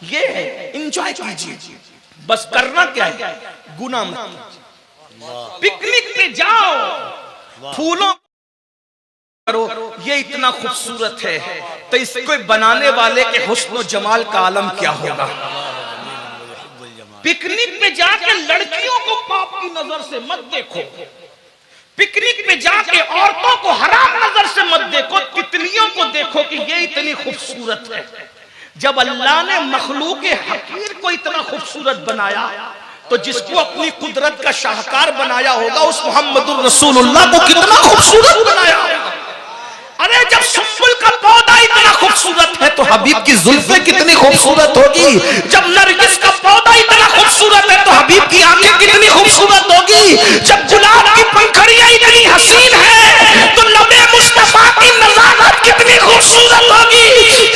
ये है। एंजॉय कीजिए, बस करना क्या है, गुनाह मत। पिकनिक पे जाओ, फूलों करो, ये इतना खूबसूरत है, तो इसको बनाने वाले के हुस्न और जमाल का आलम क्या होगा। पिकनिक पे जाके लड़कियों को पाप की नजर से मत देखो, पिकनिक पे जाके औरतों को हराम नजर से मत देखो, तितलियों को देखो कि ये इतनी खूबसूरत है। जब अल्लाह ने मखलूक हकीर को इतना खूबसूरत बनाया, तो जिसको अपनी कुदरत का शाहकार बनाया होगा, उस मोहम्मदुर रसूलुल्लाह को कितना खूबसूरत बनाया होगा। अरे जब सुम्बुल का पौधा इतना खूबसूरत है, तो हबीब की जुल्फें कितनी खूबसूरत होगी। जब नरगिस का पौधा इतना खूबसूरत है, तो हबीब की आंखें कितनी खूबसूरत होगी। जब गुलाब की पंखुड़ियां इतनी हसीन है, तो लबे मुस्तफा की नजाकत कितनी खूबसूरत होगी।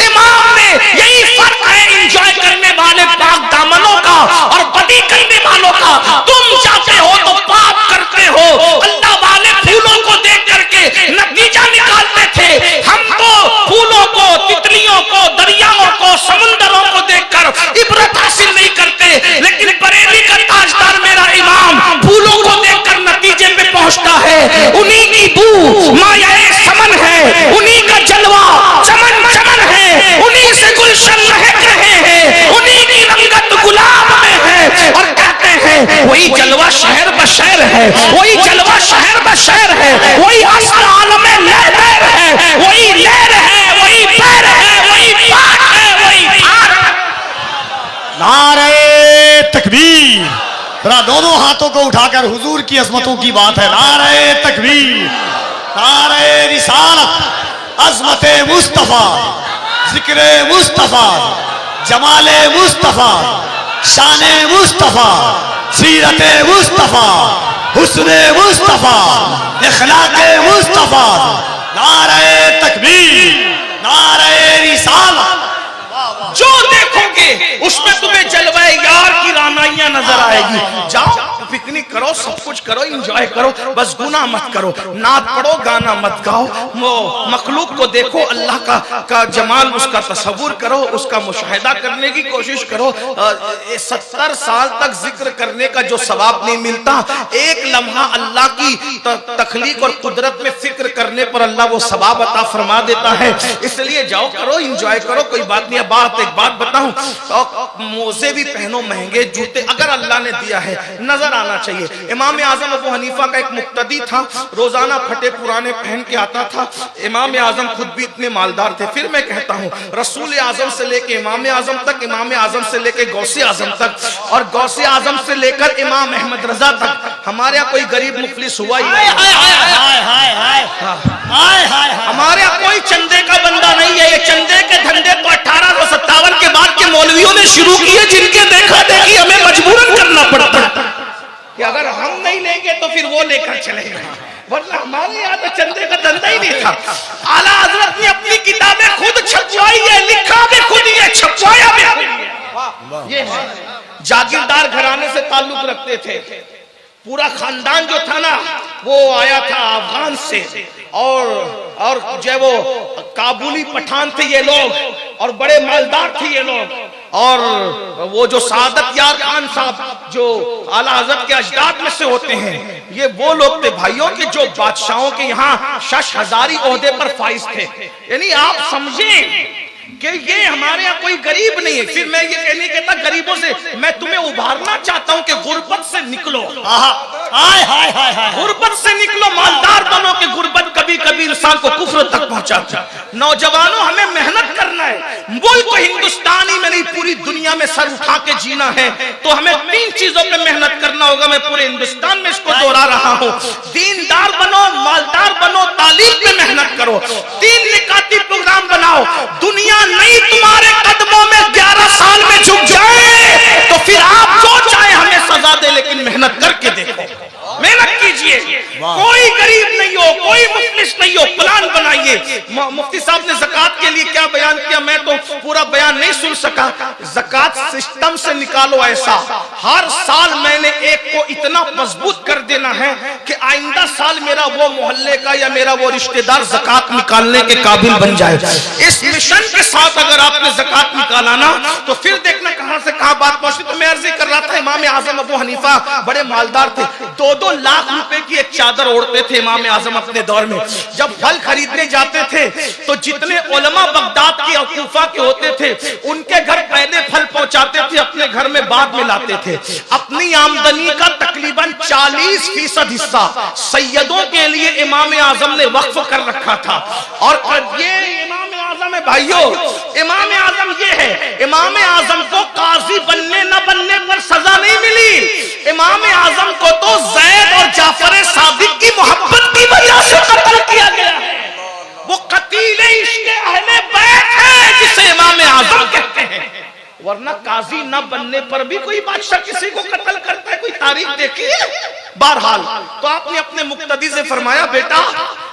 इमाम में यही फर्क है एंजॉय करने वाले पाक दामनों का और बदी करने वालों का। तुम चाहते हो तो पाप करते हो। अल्लाह वाले फूलों को देख करके नतीजा निकालते थे, हम तो फूलों को, तितलियों को, दरियाओं को, समुंदरों को देखकर इबरत हासिल नहीं करते। लेकिन बरेली का ताजदार मेरा इमाम फूलों को देखकर नतीजे पे पहुंचता है। उन्हीं की बू मायाए समन है, उन्हीं का जलवा चमन चमन है, उन्हीं से गुलशन महक रहे हैं, उन्हीं की रंगत गुलाब में है। और कहते हैं वही जलवा शहर बशहर है, वही जलवा शहर बशहर है, वही असर आलम में लहर है, वही लहर है, वही पैर है, वही पाक है, वही पार है। नारे तकबीर, जरा दोनों हाथों को उठाकर हुजूर की अजमतों की बात है। नारे तकबीर, नारे रिसालत, अजमते मुस्तफा, जिक्रे मुस्तफा, जमाले मुस्तफा, शाने मुस्तफा, सीरते मुस्तफा, हुस्ने मुस्तफा, इखलाके मुस्तफा। नारे तकबीर, नारे रिसालत। जो देखोगे उसमें तुम्हें जलवाए यार की रानाइयां नजर आएगी। जाओ पिकनिक करो, सब कुछ करो, एंजॉय करो, बस गुनाह मत करो, नात पढ़ो, गाना मत गाओ। वो मखलूक को देखो, अल्लाह का जमाल, उसका तसव्वुर करो, उसका मुशाहिदा करने की कोशिश करो। 70 साल तक जिक्र करने का जो सवाब नहीं मिलता, एक लम्हा अल्लाह की तखलीक और कुदरत में फिक्र करने पर अल्लाह वो सवाब अता फरमा देता है। इसलिए जाओ करो, एंजॉय करो, कोई बात नहीं। एक बात बताऊं, मोजे भी पहनो, महंगे जूते, अगर अल्लाह ने दिया है, नजर आना चाहिए। इमाम आजम अबू हनीफा का एक मुक्तदी था, रोजाना फटे पुराने पहन के आता था। इमाम आजम खुद भी इतने मालदार थे। फिर मैं कहता हूँ, रसूल आजम से लेके इमाम आजम तक, इमाम आजम से लेके गौसे आजम तक, और गौसे आजम से लेकर इमाम अहमद रजा तक, हमारे यहाँ कोई गरीब मुफलिस हुआ ही नहीं। हमारे यहाँ कोई चंदे का बंदा नहीं है। ये चंदे के धंधे तो 1857 के बाद के मौलवियों ने शुरू किए, जिनके देखा देखी हमें मजबूरन करना पड़ता कि अगर हम नहीं लेंगे तो फिर वो लेकर चलेगा, वरना हमारे यहाँ तो चंदे का धंधा ही नहीं था। आला हजरत ने अपनी किताबें खुद छपवाई है, लिखा भी खुद ही है, छपवाया भी खुद ही है। जागीरदार घराने से ताल्लुक रखते थे। पूरा खानदान जो था ना, वो आया था अफगान से, और जो है वो काबुली पठान थे ये लोग, और बड़े मालदार थे ये लोग। और वो जो सादत यार खान साहब जो आला हज़रत के अजदाद में से होते हैं, ये वो लोग थे भाइयों के जो बादशाहों के यहाँ शशहजारी ओहदे पर फाइज थे। यानी आप समझें कि ये हमारे यहाँ कोई गरीब नहीं है। फिर मैं ये कहने कहता गरीबों से, मैं तुम्हें उभारना चाहता हूँ कि गुर्बत से निकलो, गुर्बत से निकलो, मालदार बनो। कि गुर्बत कभी कभी इंसान को कुफ्र तक पहुंचाता है। नौजवानों, हमें मेहनत करना है। मुल्क हिंदुस्तान ही में नहीं, पूरी दुनिया में सर उठा के जीना है, तो हमें 3 चीजों में मेहनत करना होगा। मैं पूरे हिंदुस्तान में इसको दोहरा रहा हूँ। दीनदार बनो, मालदार बनो, तालीम पे मेहनत करो, 3 निकाती प्रोग्राम बनाओ। दुनिया नहीं तुम्हारे कदमों में 11 साल में झुक जाए तो फिर आप जो चाहे हमें ज़कात सिस्टम से निकालो ऐसा, हर साल मैंने एक को इतना मजबूत कर देना है कि आइंदा साल मेरा वो मोहल्ले का या मेरा वो रिश्तेदार ज़कात निकालने के काबिल बन जाए। इस मिशन के साथ अगर आपने ज़कात निकाला ना तो फिर देखना कहां से कहां बात पहुंची। तो मैं अर्ज़ कर रहा था, इमाम आज़म अबू हनीफा बड़े मालदार थे, 2-2 लाख रुपए की एक चादर ओढ़ते थे इमाम आज़म अपने दौर में। जब फल खरीदने जाते थे तो जितने उलमा बगदाद के और कूफा के होते थे उनके घर पहले फल पहुंचाते थे, अपने घर में बाद में लाते थे। अपनी आमदनी का तकरीबन 40% हिस्सा सैयदों के लिए इमाम आज़म ने वक्फ कर रखा था। और ये इमाम आज़म है भाइयों, इमाम आज़म ये है, इमाम आज़म को काजी बनने न बनने पर सजा नहीं मिली, इमाम आज़म को तो ज़ैद और जाफर सादिक की मोहब्बत की वजह से कत्ल किया गया है। वो कतीले इश्क़ अहले बैत है जिसे इमाम आज़म कहते हैं। वरना काजी न बनने पर भी कोई बादशाह किसी को कत्ल करता है, कोई तारीख देखी है? बहरहाल तो आपने अपने मुक्तदी से फरमाया, बेटा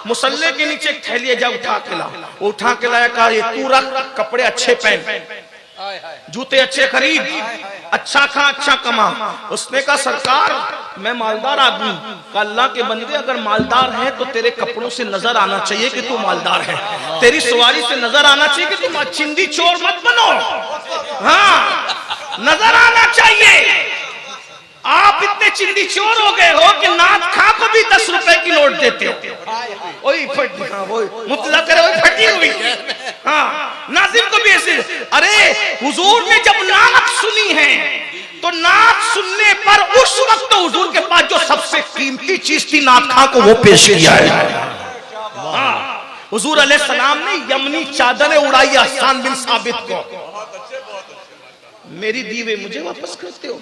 मुसल्ले के नीचे एक थैली जा उठा के ला। वो उठा के लाया, कहा ये तू रख, कपड़े अच्छे पहन, जूते अच्छे खरीद, अच्छा खा अच्छा कमा। उसने कहा सरकार मैं मालदार आदमी, का अल्लाह के बंदे अगर मालदार है तो तेरे कपड़ों से नजर आना चाहिए कि तू मालदार है, तेरी सवारी से नजर आना चाहिए कि तुम चिंदी चोर मत बनो, हाँ नजर आना चाहिए। आप इतने चिंदी चोर हो गए हो कि नाथ खा को भी 10 रुपए की नोट देते हो। वही फटी, हाँ वही मुफ्तदा करे वही फटी हुई, हाँ नाजिम को भी ऐसे। अरे हुजूर ने जब नात सुनी है तो नात सुनने पर उस वक्त तो हुजूर के पास जो सबसे कीमती चीज थी नात खा को वो पेश किया है। हुजूर अलैहिस्सलाम ने यमनी चादरें उड़ाई हसन बिन साबित को, मेरी दीवे मुझे वापस करते हो,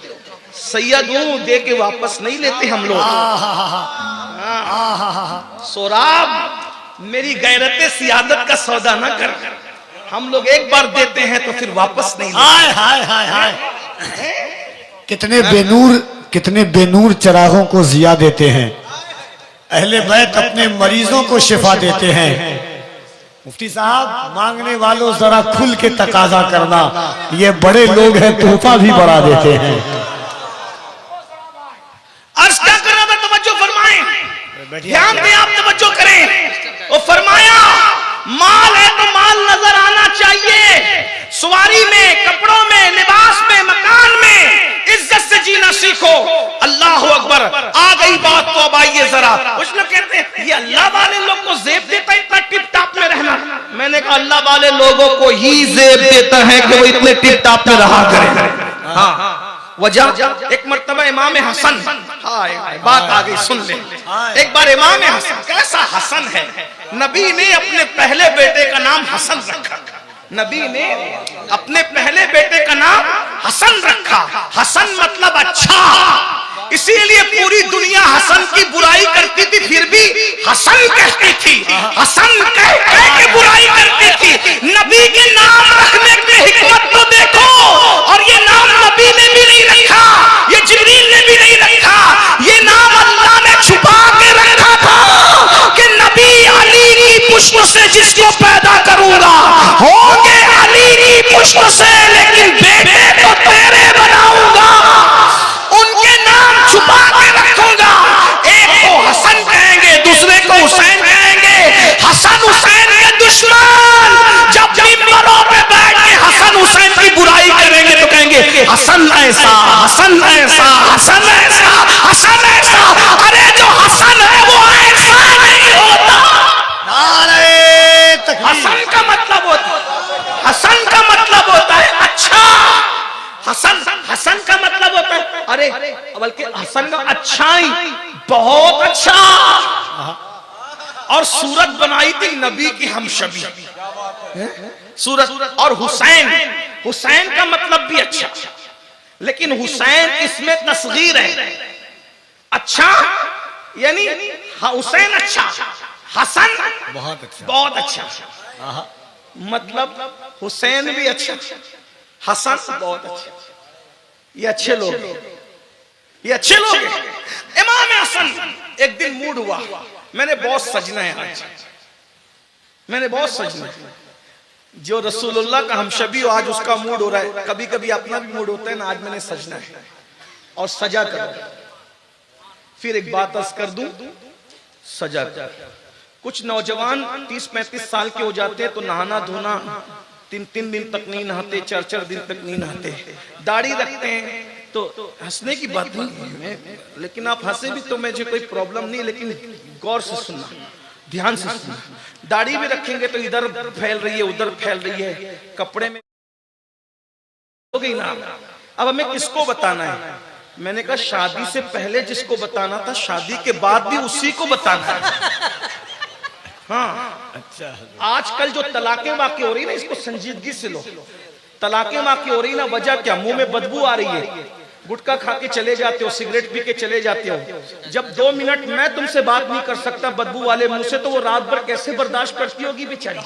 सैयद हूं दे के वापस नहीं लेते हम लोग। सोराब मेरी गैरत सियादत का सौदा ना कर, हम लोग एक बार देते हैं तो फिर वापस नहीं लेते। हाय हाय हाय हाय, कितने बेनूर चरागों को जिया देते हैं, अहले बैत अपने मरीजों को शिफा देते हैं। मुफ्ती साहब मांगने वालों जरा खुल के तकाजा करना, ये बड़े लोग हैं तोहफा भी बढ़ा देते हैं। अर्ज क्या कर रहा था, तवज्जो फरमाएं, ध्यान दें आप, तवज्जो करें। वो फरमाया माल है तो माल नजर आना चाहिए, सवारी में, कपड़ों में, लिबास में, मकान में इज्जत से जीना सीखो। अल्लाह अकबर, आ गई बात तो अब आइए जरा। कुछ लोग कहते हैं ये अल्लाह वाले लोग को जेब देता है इतना टिप टाप में रहना। मैंने कहा अल्लाह वाले लोगों को ही जेब देता है कि वो इतने टिप टाप में रहा करें। हाँ वजह, एक मर्तबा इमाम हसन, बात आ गई सुन ले। एक बार इमाम हसन, कैसा हसन है, नबी ने अपने पहले बेटे का नाम हसन रखा, नबी ने अपने पहले बेटे का नाम हसन रखा। हसन मतलब अच्छा, इसीलिए पूरी दुनिया हसन की बुराई करती थी फिर भी हसन कहती थी, हसन कह के बुराई करती थी। नबी के नाम रखने की हिकमत तो देखो, और ये नाम नबी ने भी नहीं रखा, ये जिब्रील ने भी नहीं रखा, ये नाम अल्लाह ने छुपा के रखा था कि नबी अली की पुष्प से जिसको पैदा करूंगा होंगे अली की पुष्प से, लेकिन बेटे तो तेरे बनाऊंगा, उनके नाम छुपा के रखूंगा। एक को हसन कहेंगे, दूसरे को हुसैन कहेंगे। हसन हुसैन के दुश्मन जब मिंबरों पे बैठ के हसन हुसैन की बुराई करेंगे तो कहेंगे हसन ऐसा, हसन ऐसा, हसन ऐसा, हसन ऐसा। अरे जो हसन है वो ऐसा नहीं होता। हसन का मतलब होता, हसन का मतलब होता है अच्छा, हसन, हसन का मतलब होता है, अरे बल्कि हसन का अच्छाई, बहुत अच्छा। और सूरत बनाई थी नबी की हमशबी सूरत। और हुसैन, हुसैन का मतलब भी अच्छा, लेकिन हुसैन इसमें तस्गीर है, अच्छा यानी हुसैन अच्छा, हसन बहुत अच्छा, बहुत अच्छा, मतलब हुसैन भी अच्छा, हसन बहुत अच्छा। ये अच्छे लोग, ये अच्छे लोग। इमाम हसन एक दिन मूड हुआ, मैंने बहुत सजना है आज, मैंने बहुत सजना है। जो रसूलुल्लाह का हमशबी हो, आज उसका मूड हो रहा है। कभी कभी अपना भी मूड होता है ना, आज मैंने सजना है और सजा कर। फिर एक बात अर्ज कर दूं, सजा कर। कुछ नौजवान 30-35 साल के हो जाते हैं तो नहाना धोना 3-3 दिन तक नहीं नहाते, 4-4 दिन तक नहीं नहाते। दाढ़ी रखते हैं तो हंसने की बात नहीं है, लेकिन आप हंसे भी तो मुझे कोई प्रॉब्लम नहीं, लेकिन गौर से सुनना, ध्यान से सुनना। दाढ़ी भी रखेंगे तो इधर फैल रही है, उधर फैल रही है, कपड़े में हो गई ना। अब हमें किसको बताना है? मैंने कहा शादी से पहले जिसको बताना था, शादी के बाद भी उसी को बताना है। हाँ, अच्छा। आजकल जो तलाकें वाक़ई हो रही ना, इसको संजीदगी से लो। तलाकें वाक़ई हो रही ना, वजह क्या? मुंह में बदबू आ रही है, गुटखा खा के चले जाते हो, सिगरेट पी के चले जाते हो। जब 2 मिनट मैं तुमसे बात नहीं कर सकता बदबू वाले मुंह से, तो वो रात भर कैसे बर्दाश्त करती होगी बेचारी?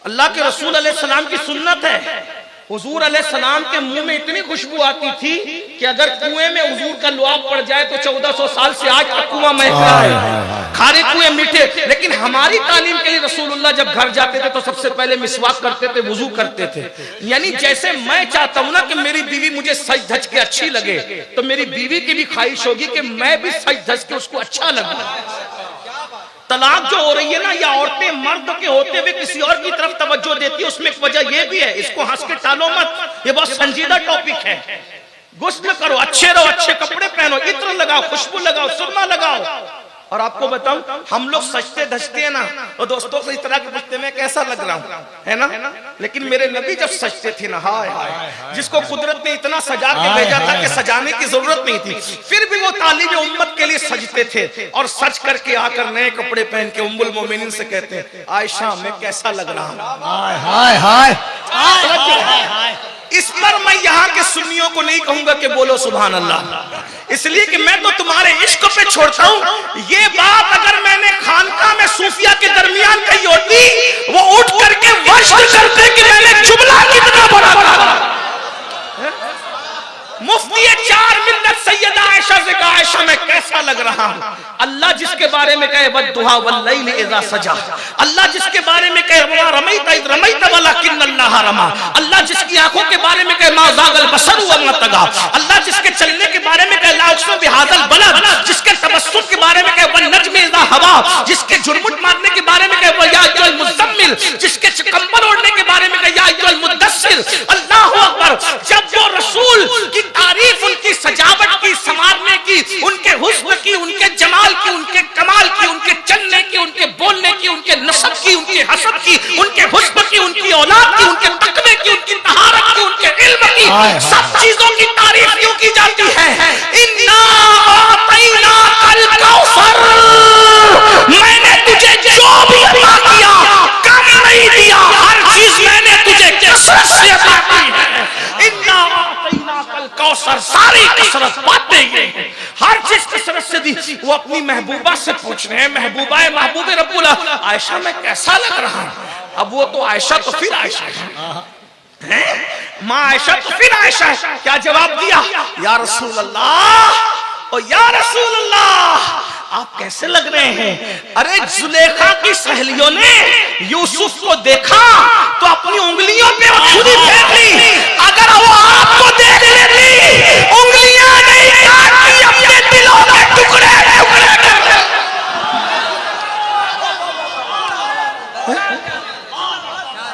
अल्लाह के रसूल अलैहिस्सलाम की सुन्नत है, हुजूर अलैहिस्सलाम के मुंह में इतनी खुशबू आती थी कि अगर कुएं में हुजूर का लुआब पड़ जाए तो 1400 साल से आज तक कुआं महक रहा है। खारे कुएं मीठे। लेकिन हमारी तालीम के लिए रसूलुल्लाह जब घर जाते थे तो सबसे पहले मिसवाक करते थे, वुजू करते थे। यानी जैसे मैं चाहता हूं ना कि मेरी बीवी मुझे सज धज के अच्छी लगे, तो मेरी बीवी की भी ख्वाहिश होगी कि मैं भी सज धज के उसको अच्छा लगूं। तलाक जो हो रही है ना, या औरतें मर्द के होते हुए किसी और की तरफ तवज्जो देती है, उसमें एक वजह यह भी है, इसको हंस के टालो मत, ये बहुत संजीदा टॉपिक है। गुस्ल करो, अच्छे रहो, अच्छे कपड़े पहनो, इत्र लगाओ, खुशबू लगाओ, सुरमा लगाओ। और आपको बताऊं, हम लोग सजते धजते हैं ना, और दोस्तों से इस तरह के पूछते मैं कैसा लग रहा हूं, है ना? लेकिन मेरे नबी जब सजते थे ना, हाय हाय, जिसको कुदरत ने इतना सजा के भेजा था कि सजाने की जरूरत नहीं थी, फिर भी वो तालीम उम्मत के लिए सजते थे। और सज करके आकर नए कपड़े पहन के उम्मुल मोमिनीन से कहते हैं, आयशा मैं कैसा लग रहा हूं। हाय हाय हाय हाय हाय। इस पर मैं यहाँ के सुन्नियों को नहीं कहूंगा कि बोलो सुभान अल्लाह, इसलिए कि मैं तो तुम्हारे इश्क पे छोड़ता हूँ। ये बात अगर मैंने खानका में सूफिया के दरमियान कही होती, वो उठ करके वर्ष करते कि मैंने जुमला कितना बड़ा कहा। मुफ्ती 4 मिल्लत सैयदा आयशा से कहा, आयशा मैं कैसा लग रहा हूं। अल्लाह जिसके बारे में कहे वद्दुहा वल्लैल इज़ा सजा, अल्लाह जिसके बारे में कहे वमा रमैता इज़ रमैता वलाकिन्नल्लाह रमा, अल्लाह जिसकी आंखों के बारे में कहे मा ज़ागल बसर वमा तगा, अल्लाह जिसके चलने के बारे में कहे ला उक़सिमु बिहाज़ल बलद, जिसके तबस्सुम के बारे में कहे वन नज्मि इज़ा हवा, जिसके झुरमुट मारने के बारे में कहे या अय्युहल मुज़्ज़म्मिल, जिसके कंबल ओढ़ने के बारे में कहे या अय्युहल मुद्दस्सिर। अल्लाहु अकबर। जब वो रसूल की तारीफ, उनकी सजावट की, संवारने की, उनके हुस्न की, उनके जमाल की, उनके कमाल की, उनके चलने की, उनके बोलने की, उनके नसब की, उनके हसब की, उनके हुस्न की, उनकी औलाद की, उनके तकवे की, उनकी तहारत की, उनके इल्म की, सब चीजों की तारीफ क्यों की जाती है? इन्ना आतैनाकल कौसर, मैंने तुझे जो भी अता किया कम नहीं दिया, हर चीज मैंने तुझे कसरत से अता की है। इन्ना आतैनाकल कौसर, सारी कसरत बातें ये हैं, हर चीज कसरत से दी। वो अपनी महबूबा से पूछ रहे हैं, महबूबा महबूब रब्बुल आयशा मैं कैसा लग रहा हूं। अब वो तो आयशा तो फिर आयशा है, माँ आयशा तो फिर आयशा है। क्या जवाब दिया? या रसूल अल्लाह, ओ या रसूल अल्लाह आप कैसे लग रहे हैं? अरे जुलेखा की सहेलियों ने यूसुफ को देखा तो अपनी उंगलियों पे खुद ही फेंक ली। अगर वो आपको देख लेती, उंगलियां नहीं काटती, अपने दिलों के टुकड़े टुकड़े करती।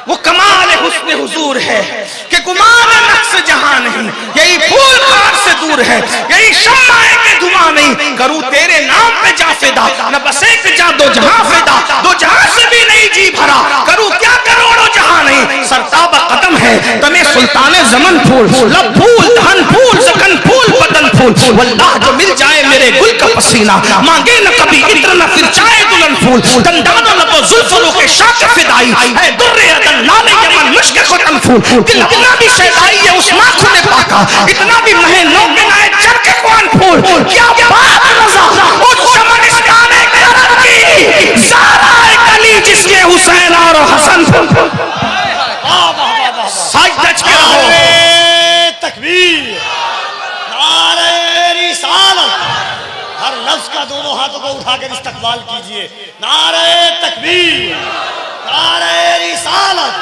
वो कमाल हुस्न हुजूर है कि गुमान नक्श जहां नहीं, यही फूल खार से दूर है, यही शम्माए के धुआं नहीं। करूं तेरे नाम पे जाफेदा, न बस एक जा दो जहां फेदा, दो जहां से भी नहीं जी भरा। करूं क्या करोड़ों जहां नहीं, सरताब कदम है तमे सुल्ताने जमन फूल, लब फूल धन फूल सकन फूल बदन फूल। वल्लाह जो मिल जाए मेरे गुल का पसीना, मांगे न कभी इत्र न फिर चाहे दुल्हन फूल। दंदानो लब जुल्फों के शाख फिदाई है, दुर्रे अदन लाले यमन मुश्क खुतन फूल। दिल इतना भी शैदाई है उस माखू ने पाका, इतना भी महनों के नाए चरके कौन फूल। क्या बात रज़ा उस चमनिस्तान करम की, ज़ारा कली जिसमें हुसैन और हसन फूल। साज धज के रहो। तकबीर, नारे रिसालत। हर लफ्ज का दोनों हाथों को उठाकर इस्तकबाल कीजिए। नारे तकबीर, तारे रिसालत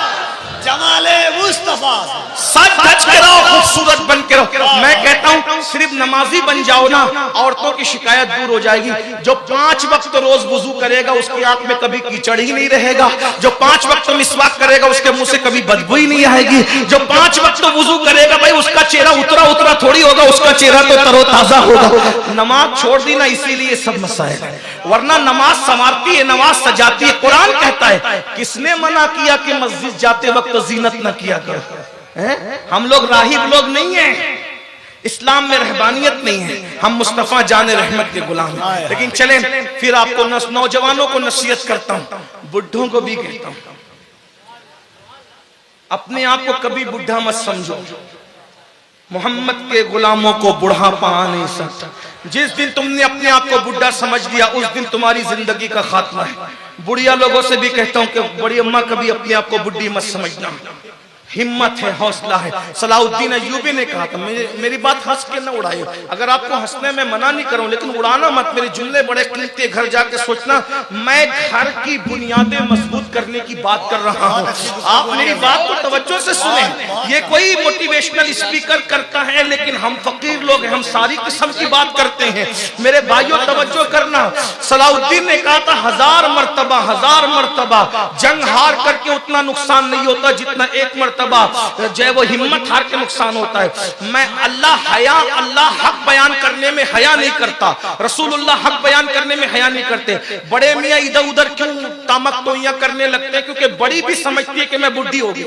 जमाले मुस्तफा सच धज के रहो, खूबसूरत बन के रहो। मैं कहता हूँ सिर्फ नमाजी बन जाओ ना, औरतों की शिकायत दूर हो जाएगी। जो 5 वक्त रोज वुजू करेगा उसकी आंख में कभी कीचड़ ही नहीं रहेगा। जो 5 वक्त मिसवाक करेगा उसके मुंह से कभी बदबू ही नहीं आएगी। जो 5 वक्त वुजू करेगा भाई उसका चेहरा उतरा उतरा थोड़ी होगा, उसका चेहरा तो तरोताजा होगा। नमाज छोड़ दी ना इसीलिए सब मसाइल है, वरना नमाज संवारती है, नमाज सजाती है। कुरान कहता है किसने मना किया कि मस्जिद जाते वक्त जीनत न किया करो। हम लोग राहिब लोग नहीं हैं, इस्लाम में रहबानियत नहीं है, हम मुस्तफा जाने रहमत के गुलाम हैं। लेकिन चलें फिर आपको नौजवानों को नसीहत करता हूं, बुढ़ों को भी कहता हूं, अपने आप को कभी बुढ़ा मत समझो। मोहम्मद के गुलामों को बुढ़ापा आ नहीं सकता। जिस दिन तुमने अपने आप को बुढ़ा समझ लिया उस दिन तुम्हारी जिंदगी का खात्मा है। बुढ़िया लोगों से भी कहता हूं कि बड़ी अम्मा कभी अपने आप को बुढ़ी मत समझना, हिम्मत है, हौसला है। सलाहुद्दीन अय्यूबी ने कहा था, मेरी बात हंस के न उड़ाइए, अगर आपको हंसने में मना नहीं करूं लेकिन उड़ाना मत, मेरे जुमले बड़े कीमती, घर जाके सोचना मैं घर की बुनियादें मजबूत करने की बात कर रहा हूं। आप मेरी बात को तवज्जो से सुने। ये कोई मोटिवेशनल स्पीकर करता है लेकिन हम फकीर लोग हैं, हम सारी किस्म की बात करते हैं। मेरे भाइयों तवज्जो करना, सलाहुद्दीन ने कहा था 1000 मर्तबा जंग हार करके उतना नुकसान नहीं होता जितना एक मर्तबा जो है वो हिम्मत हार के नुकसान होता है। मैं अल्लाह हक बयान करने में हया नहीं करता, रसूलुल्लाह हक बयान करने में हया नहीं करते। बड़े मियाँ इधर उधर क्यों तामक तोइयां करने लगते हैं? क्योंकि बड़ी भी समझती है कि मैं बुढ़ी होगी।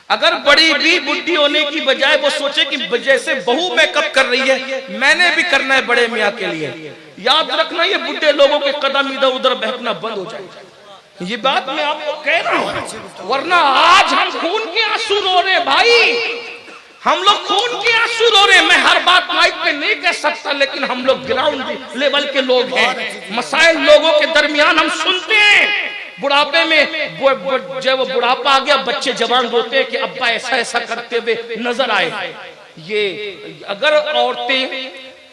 अगर बड़ी भी बुढ़ी होने की बजाय वो सोचे कि जैसे बहू मेकअप कर रही है मैंने भी करना है बड़े मियाँ के लिए, याद रखना ये बुढ़े लोगों के कदम इधर उधर बहकना बंद हो जाएगा। ये बात मैं आपको कह रहा हूं, वरना आज हम खून के आंसू रो रहे भाई, हम लोग खून के आंसू रो रहे। मैं हर बात माइक पे नहीं कह सकता लेकिन हम लोग ग्राउंड लेवल के लोग हैं, मसाइल लोगों के दरमियान हम सुनते हैं। बुढ़ापे में जब वो बुढ़ापा आ गया बच्चे जवान रोते हैं कि अब्बा ऐसा ऐसा करते हुए नजर आए। ये अगर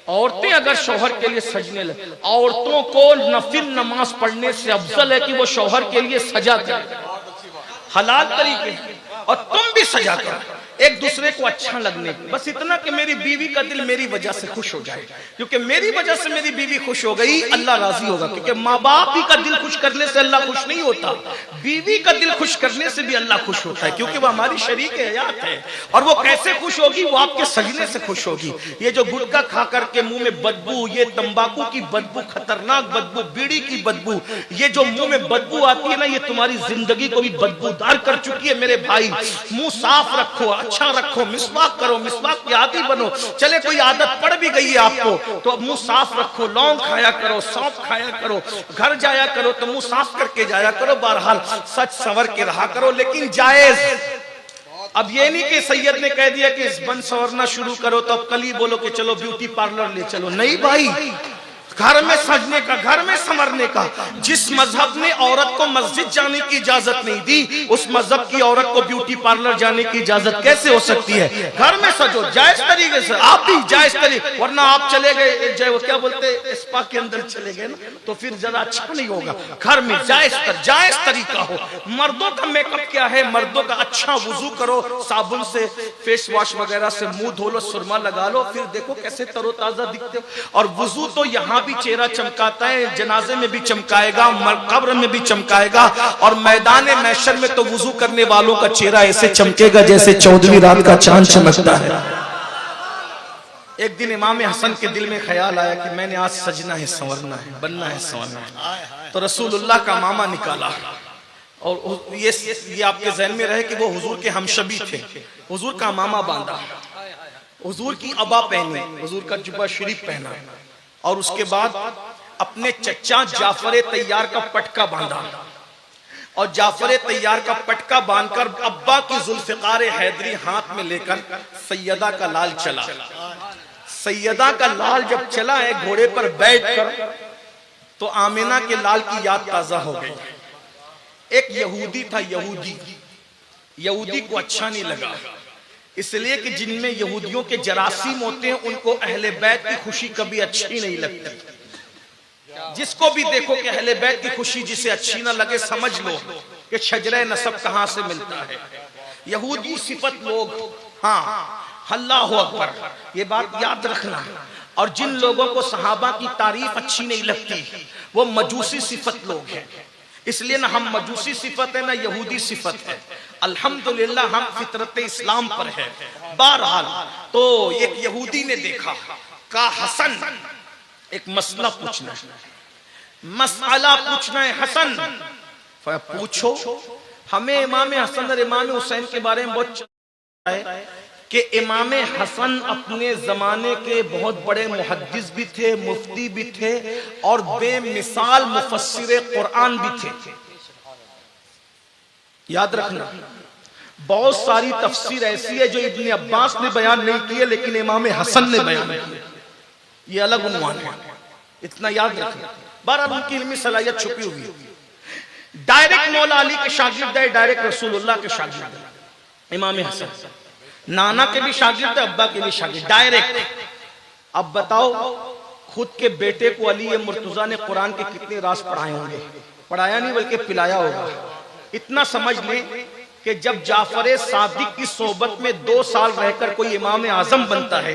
औरतें अगर शौहर के लिए सजने लगे, औरतों को नफिल नमाज पढ़ने से अफजल है कि वो शौहर के लिए सजा करे हलाल तरीके, और तुम भी सजा करो एक दूसरे को अच्छा लगने की। बस इतना कि मेरी बीवी का दिल मेरी वजह से खुश हो जाए, क्योंकि मेरी वजह से मेरी बीवी खुश हो गई अल्लाह राजी होगा। क्योंकि माँ बाप ही का दिल खुश करने से अल्लाह खुश नहीं होता, बीवी का दिल खुश करने से भी अल्लाह खुश होता है, क्योंकि वो हमारी शरीक हयात है। और वो कैसे खुश होगी? वो आपके सजने से खुश होगी। ये जो गुटखा खा करके मुंह में बदबू, ये तंबाकू की बदबू, खतरनाक बदबू, बीड़ी की बदबू, ये जो मुंह में बदबू आती है ना, ये तुम्हारी जिंदगी को भी बदबूदार कर चुकी है। मेरे भाई मुंह साफ रखो, अच्छा रखो, मिसवाक करो, मिसवाक की आदि बनो। चले कोई आदत पड़ भी गई है आपको तो मुंह साफ रखो, लौंग खाया करो, सौंफ खाया करो, घर जाया करो तो मुंह साफ करके जाया करो, बहरहाल सच संवर के रहा करो, लेकिन जायज। अब ये नहीं कि सैयद ने कह दिया कि बन संवरना शुरू करो तो अब कल ही बोलो कि चलो ब्यूटी पार्लर ले चलो। नहीं भाई, घर में सजने का, घर में संवरने का। जिस मजहब ने औरत को मस्जिद जाने की इजाजत नहीं दी, उस मजहब की औरत को ब्यूटी पार्लर जाने की इजाजत कैसे हो सकती है? घर में सजो जायज तरीके से, आप भी जायज तरीके, वरना आप चले गए जो क्या बोलते स्पा के अंदर चले गए ना तो फिर जरा अच्छा नहीं होगा। घर में जायज तरीका हो। मर्दों का मेकअप क्या है? मर्दों का अच्छा वुजू करो, साबुन से फेस वॉश वगैरह से मुंह धो लो, सुरमा लगा लो, फिर देखो कैसे तरोताजा दिखते हो। और वुजू तो यहाँ भी चेहरा चमकाता है, जनाजे में भी चमकाएगा, कब्र में भी चमकाएगा, और मैदान महशर में तो वुजू करने वालों का चेहरा ऐसे चमकेगा जैसे 14वीं रात का चांद चमकता है। एक दिन इमाम हसन के दिल में ख्याल आया कि मैंने आज सजना है, संवरना है, बनना है, संवरना है। तो रसूलुल्लाह का मामा निकाला, और ये आपके ज़हन में रहे कि वो हुजूर के हमशबी थे। हुजूर का मामा बांधा, हुजूर की अबा पहनी, हुजूर का जुब्बा शरीफ पहना, और उसके बाद अपने चचा जाफर तैयार का पटका बांधा, और जाफर तैयार का पटका बांधकर अब्बा की जुल्फिकार हैदरी हाथ में लेकर सैयदा का लाल चला। सैयदा का लाल जब चला है घोड़े पर बैठकर, तो आमिना के लाल की याद ताजा हो गई। एक यहूदी था, यहूदी को अच्छा नहीं लगा, इसलिए कि जिनमें यहूदियों के जरासीम होते हैं उनको अहले बैत की खुशी कभी अच्छी नहीं लगती। जिसको भी देखो कि अहले बैत की खुशी जिसे अच्छी ना लगे, समझ लो कि शजरे नसब कहां से मिलता है। यहूदी सिफत लोग, हाँ अल्लाह अकबर, ये बात याद रखना। और जिन लोगों को सहाबा की तारीफ अच्छी नहीं लगती वो मजूसी सिफत लोग हैं। इसलिए ना हम मजूसी सिफत है ना यहूदी सिफत है। अल्हम्दुलिल्लाह हम फितरत इस्लाम पर है। बहरहाल तो एक यहूदी ने देखा, का हसन एक मसला पूछना है, मसला पूछना है हसन, पूछो। हमें इमाम हसन और इमाम हुसैन के बारे में बहुत है कि इमाम हसन अपने जमाने के बहुत बड़े मुहद्दिस भी थे, मुफ्ती भी थे और बेमिसाल मुफस्सिर कुरान भी थे। याद रखना, बहुत सारी तफसीर ऐसी है जो इब्ने अब्बास ने बयान नहीं की है लेकिन इमाम हसन ने बयान की, ये अलग उन्वान है, इतना याद रखना। बहरहाल उनकी इल्मी सलाहियत छुपी हुई है। डायरेक्ट मौला अली के शागिर्द है, डायरेक्ट रसूलुल्लाह के शागिर्द है इमाम हसन। नाना के भी शागिर्द है, अब्बा के भी शागिर्द, डायरेक्ट। अब बताओ खुद के बेटे को अली मुर्तजा ने कुरान के कितने राज पढ़ाए होंगे? पढ़ाया नहीं बल्कि पिलाया होगा। इतना समझ लें कि जब जाफर सादिक की सोबत में 2 साल रहकर कोई इमाम आजम बनता है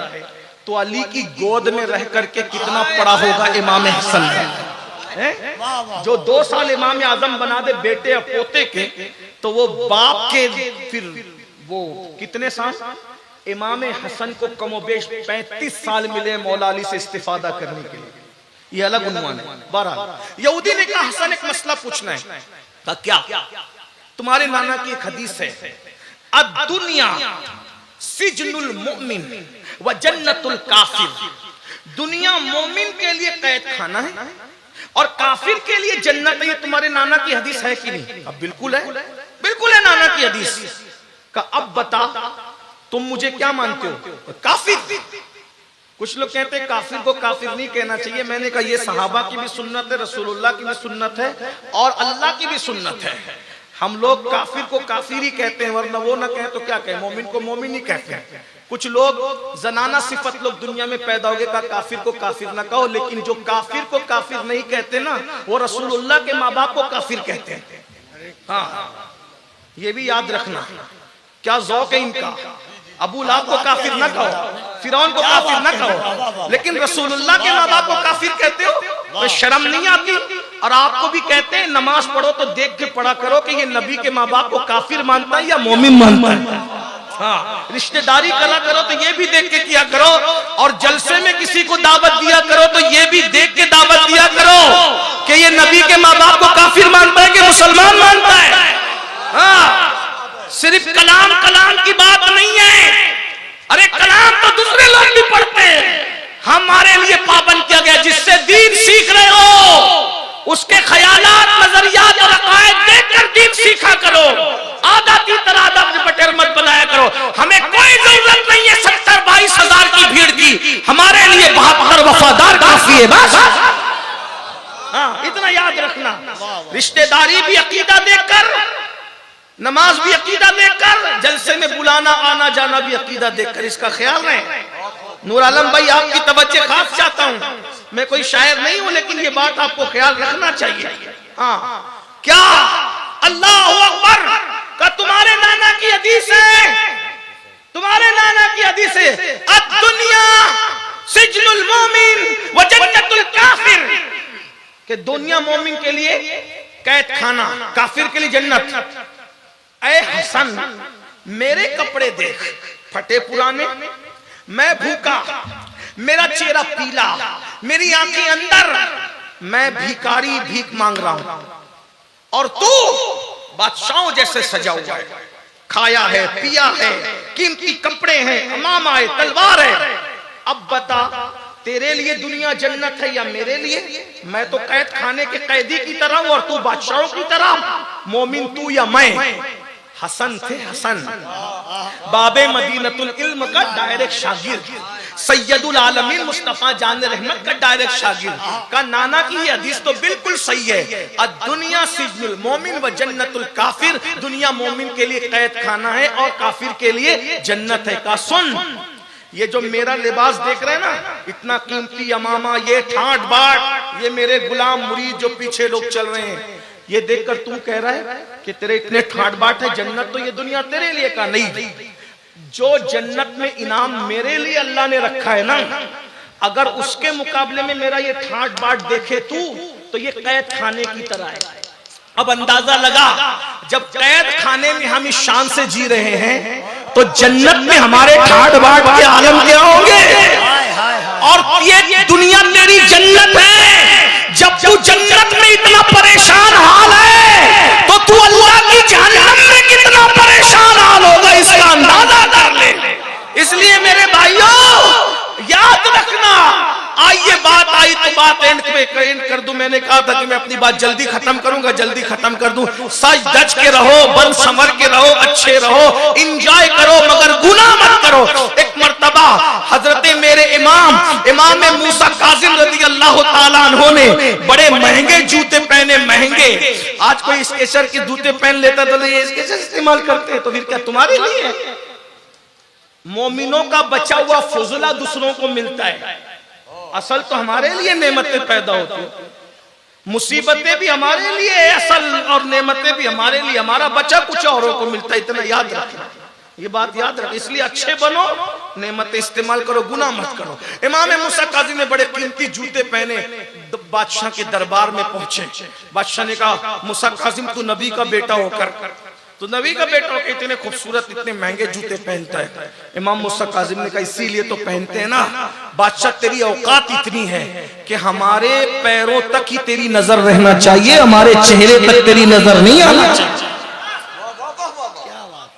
तो अली की गोद में रह करके कितना पढ़ा होगा इमाम हसन है? जो 2 साल इमाम आजम बना दे बेटे और पोते के, तो वो बाप के फिर वो कितने साल? इमाम हसन को कमोबेश 35 साल मिले मौला अली से इस्तिफादा करने के लिए, ये अलग उन्वान है। बहरहाल यहूदी ने कहा हसन एक मसला पूछना है। कहा क्या? तुम्हारे नाना की एक हदीस है, अद-दुनिया सिजनुल मुमिन व जन्नतुल काफिर। दुनिया मोमिन के लिए कैद खाना है और काफिर के लिए जन्नत है। ये तुम्हारे नाना की हदीस है कि नहीं? अब बिल्कुल है, बिल्कुल है नाना की हदीस का। अब बता तुम मुझे क्या मानते हो? काफिर। कुछ लोग कहते हैं काफिर को काफिर नहीं कहना चाहिए। मैंने कहा ये सहाबा की भी सुन्नत है, रसूलुल्लाह की भी सुन्नत है और अल्लाह की भी सुन्नत है। हम लोग काफिर को काफिर ही कहते हैं, वरना वो ना कहें तो क्या कहें, मोमिन को मोमिन ही कहते हैं। कुछ लोग जनाना सिफत लोग दुनिया में पैदा हो गए, का काफिर को काफिर ना कहो, लेकिन जो काफिर को काफिर नहीं कहते ना वो रसूलुल्लाह के माँ बाप को काफिर कहते हैं। हाँ ये भी याद रखना, क्या ज़ौक़ है इनका। अबू लहब को काफिर ना कहो, फिरौन को काफिर ना कहो, लेकिन रसूलुल्लाह के माँ बाप को काफिर कहते हो, तो शर्म नहीं आती? और आपको भी कहते हैं नमाज पढ़ो तो देख के पढ़ा करो कि ये नबी के माँ बाप को काफिर मानता है या मोमिन मानता है। हाँ, रिश्तेदारी करा करो तो ये भी देख के किया करो, और जलसे में किसी को दावत दिया करो तो ये भी देख के दावत दिया करो कि ये नबी के माँ बाप को काफिर मानता है कि मुसलमान मानता है। हाँ, सिर्फ कलाम की बात नहीं है। अरे कलाम तो दूसरे लोग भी पढ़ते हैं, हमारे लिए पाबंद किया गया। जिससे दीन सीख रहे हो उसके ख्यालात, नजरियात और अकायद देखकर दीन सीखा करो। आधा की तरह आधा बटेर मत बनाया करो। हमें कोई जरूरत नहीं है 70-22 हजार की भीड़ की, हमारे लिए 72 वफादार काफी है बस। हाँ, इतना याद रखना। रिश्तेदारी भी अकीदा देखकर, नमाज भी अकीदा देखकर, जलसे में बुलाना आना जाना भी अकीदा देखकर, इसका ख्याल रहे। नूर आलम भाई आपकी तवज्जो खास चाहता हूं, मैं कोई शायर नहीं हूं लेकिन ये बात आपको ख्याल रखना चाहिए। हाँ, क्या अल्लाह अकबर का तुम्हारे नाना की हदीस है, तुम्हारे नाना की हदीस है, अद-दुनिया सिजनुल मोमिन व जन्नतुल काफिर, कि दुनिया मोमिन के लिए कैद खाना, काफिर के लिए जन्नत। ऐ हसन मेरे कपड़े देख, फटे पुराने, मैं भूखा, मेरा चेहरा पीला, मेरी आंखें अंदर, मैं भिखारी भीख मांग रहा हूं, और तू बादशाहों जैसे सजा हुआ है, खाया है, पिया है, कीमती कपड़े हैं, इमामा है, तलवार है। अब बता तेरे लिए दुनिया जन्नत है या मेरे लिए? मैं तो कैद खाने के कैदी की तरह हूं और तू बादशाहों की तरह। मोमिन तू या मैं? हसन थे हसन, बाबे मदीनतुल इल्म का डायरेक्ट शागिर्द, सैयदुल आलमीन मुस्तफा जान रहमत का डायरेक्ट शागिर्द का नाना की ये हदीस तो बिल्कुल सही है। दुनिया सिजनुल मोमिन व जन्नतुल काफिर, दुनिया मोमिन के लिए कैद खाना है और काफिर के लिए जन्नत है। का सुन, ये जो मेरा लिबास देख रहे हैं ना, इतना कीमती अमामा, ये ठाट बाट, ये मेरे गुलाम मुरीद जो पीछे लोग चल रहे हैं, ये देखकर तू कह रहा है कि तेरे इतने ठाट बाट है, जन्नत तो ये दुनिया तेरे लिए का नहीं, जो जन्नत में इनाम मेरे लिए अल्लाह ने रखा है ना, अगर उसके मुकाबले में मेरा ये ठाट बाट देखे तू तो ये कैद खाने की तरह है। अब अंदाजा लगा, जब कैद खाने में हम इस शान से जी रहे हैं तो जन्नत में हमारे ठाट बाट के आलम क्या होंगे। और ये दुनिया तेरी जन्नत है, जब तू जन्नत में इतना परेशान हाल है तो तू अल्लाह की जहन्नम में कितना परेशान हाल होगा, इसका अंदाजा कर ले। इसलिए मेरे भाइयों याद रखना, आइए बात आई तो बात एंड कर दूं। मैंने कहा था कि मैं अपनी बात जल्दी खत्म करूंगा, जल्दी खत्म कर दूं। सच दच के रहो, बन संवर के रहो, अच्छे रहो, इंजॉय करो, मगर गुनाह मत करो। एक मर्तबा हजरत मेरे इमाम मूसा काजिम रज़ी अल्लाह ताला अन्हु ने बड़े महंगे जूते पहने, महंगे। आज कोई स्केचर के जूते पहन लेता तो ये स्केचर इस्तेमाल करते हैं, तो फिर क्या तुम्हारे लिए? मोमिनों का बचा हुआ फुजला दूसरों को मिलता है, असल तो हमारे लिए नेमतें पैदा होती हैं, मुसीबतें भी हमारे लिए असल और नेमतें भी हमारे लिए, हमारा बचा कुछ औरों को मिलता है। इतना याद रखना, ये बात याद रख। इसलिए अच्छे बनो, नेमतें इस्तेमाल करो, गुनाह मत करो। इमाम मूसा काज़िम ने बड़े कीमती जूते पहने, बादशाह के दरबार में पहुंचे। बादशाह ने कहा, मूसा काज़िम तू नबी का बेटा होकर, तो नबी का बेटा होकर इतने खूबसूरत इतने महंगे जूते पहनता है। इमाम मूसा काज़िम ने कहा इसीलिए तो पहनते हैं ना, बादशाह तेरी औकात इतनी है कि हमारे पैरों तक ही तेरी नजर रहना चाहिए, हमारे चेहरे तक तेरी नजर नहीं आना चाहिए।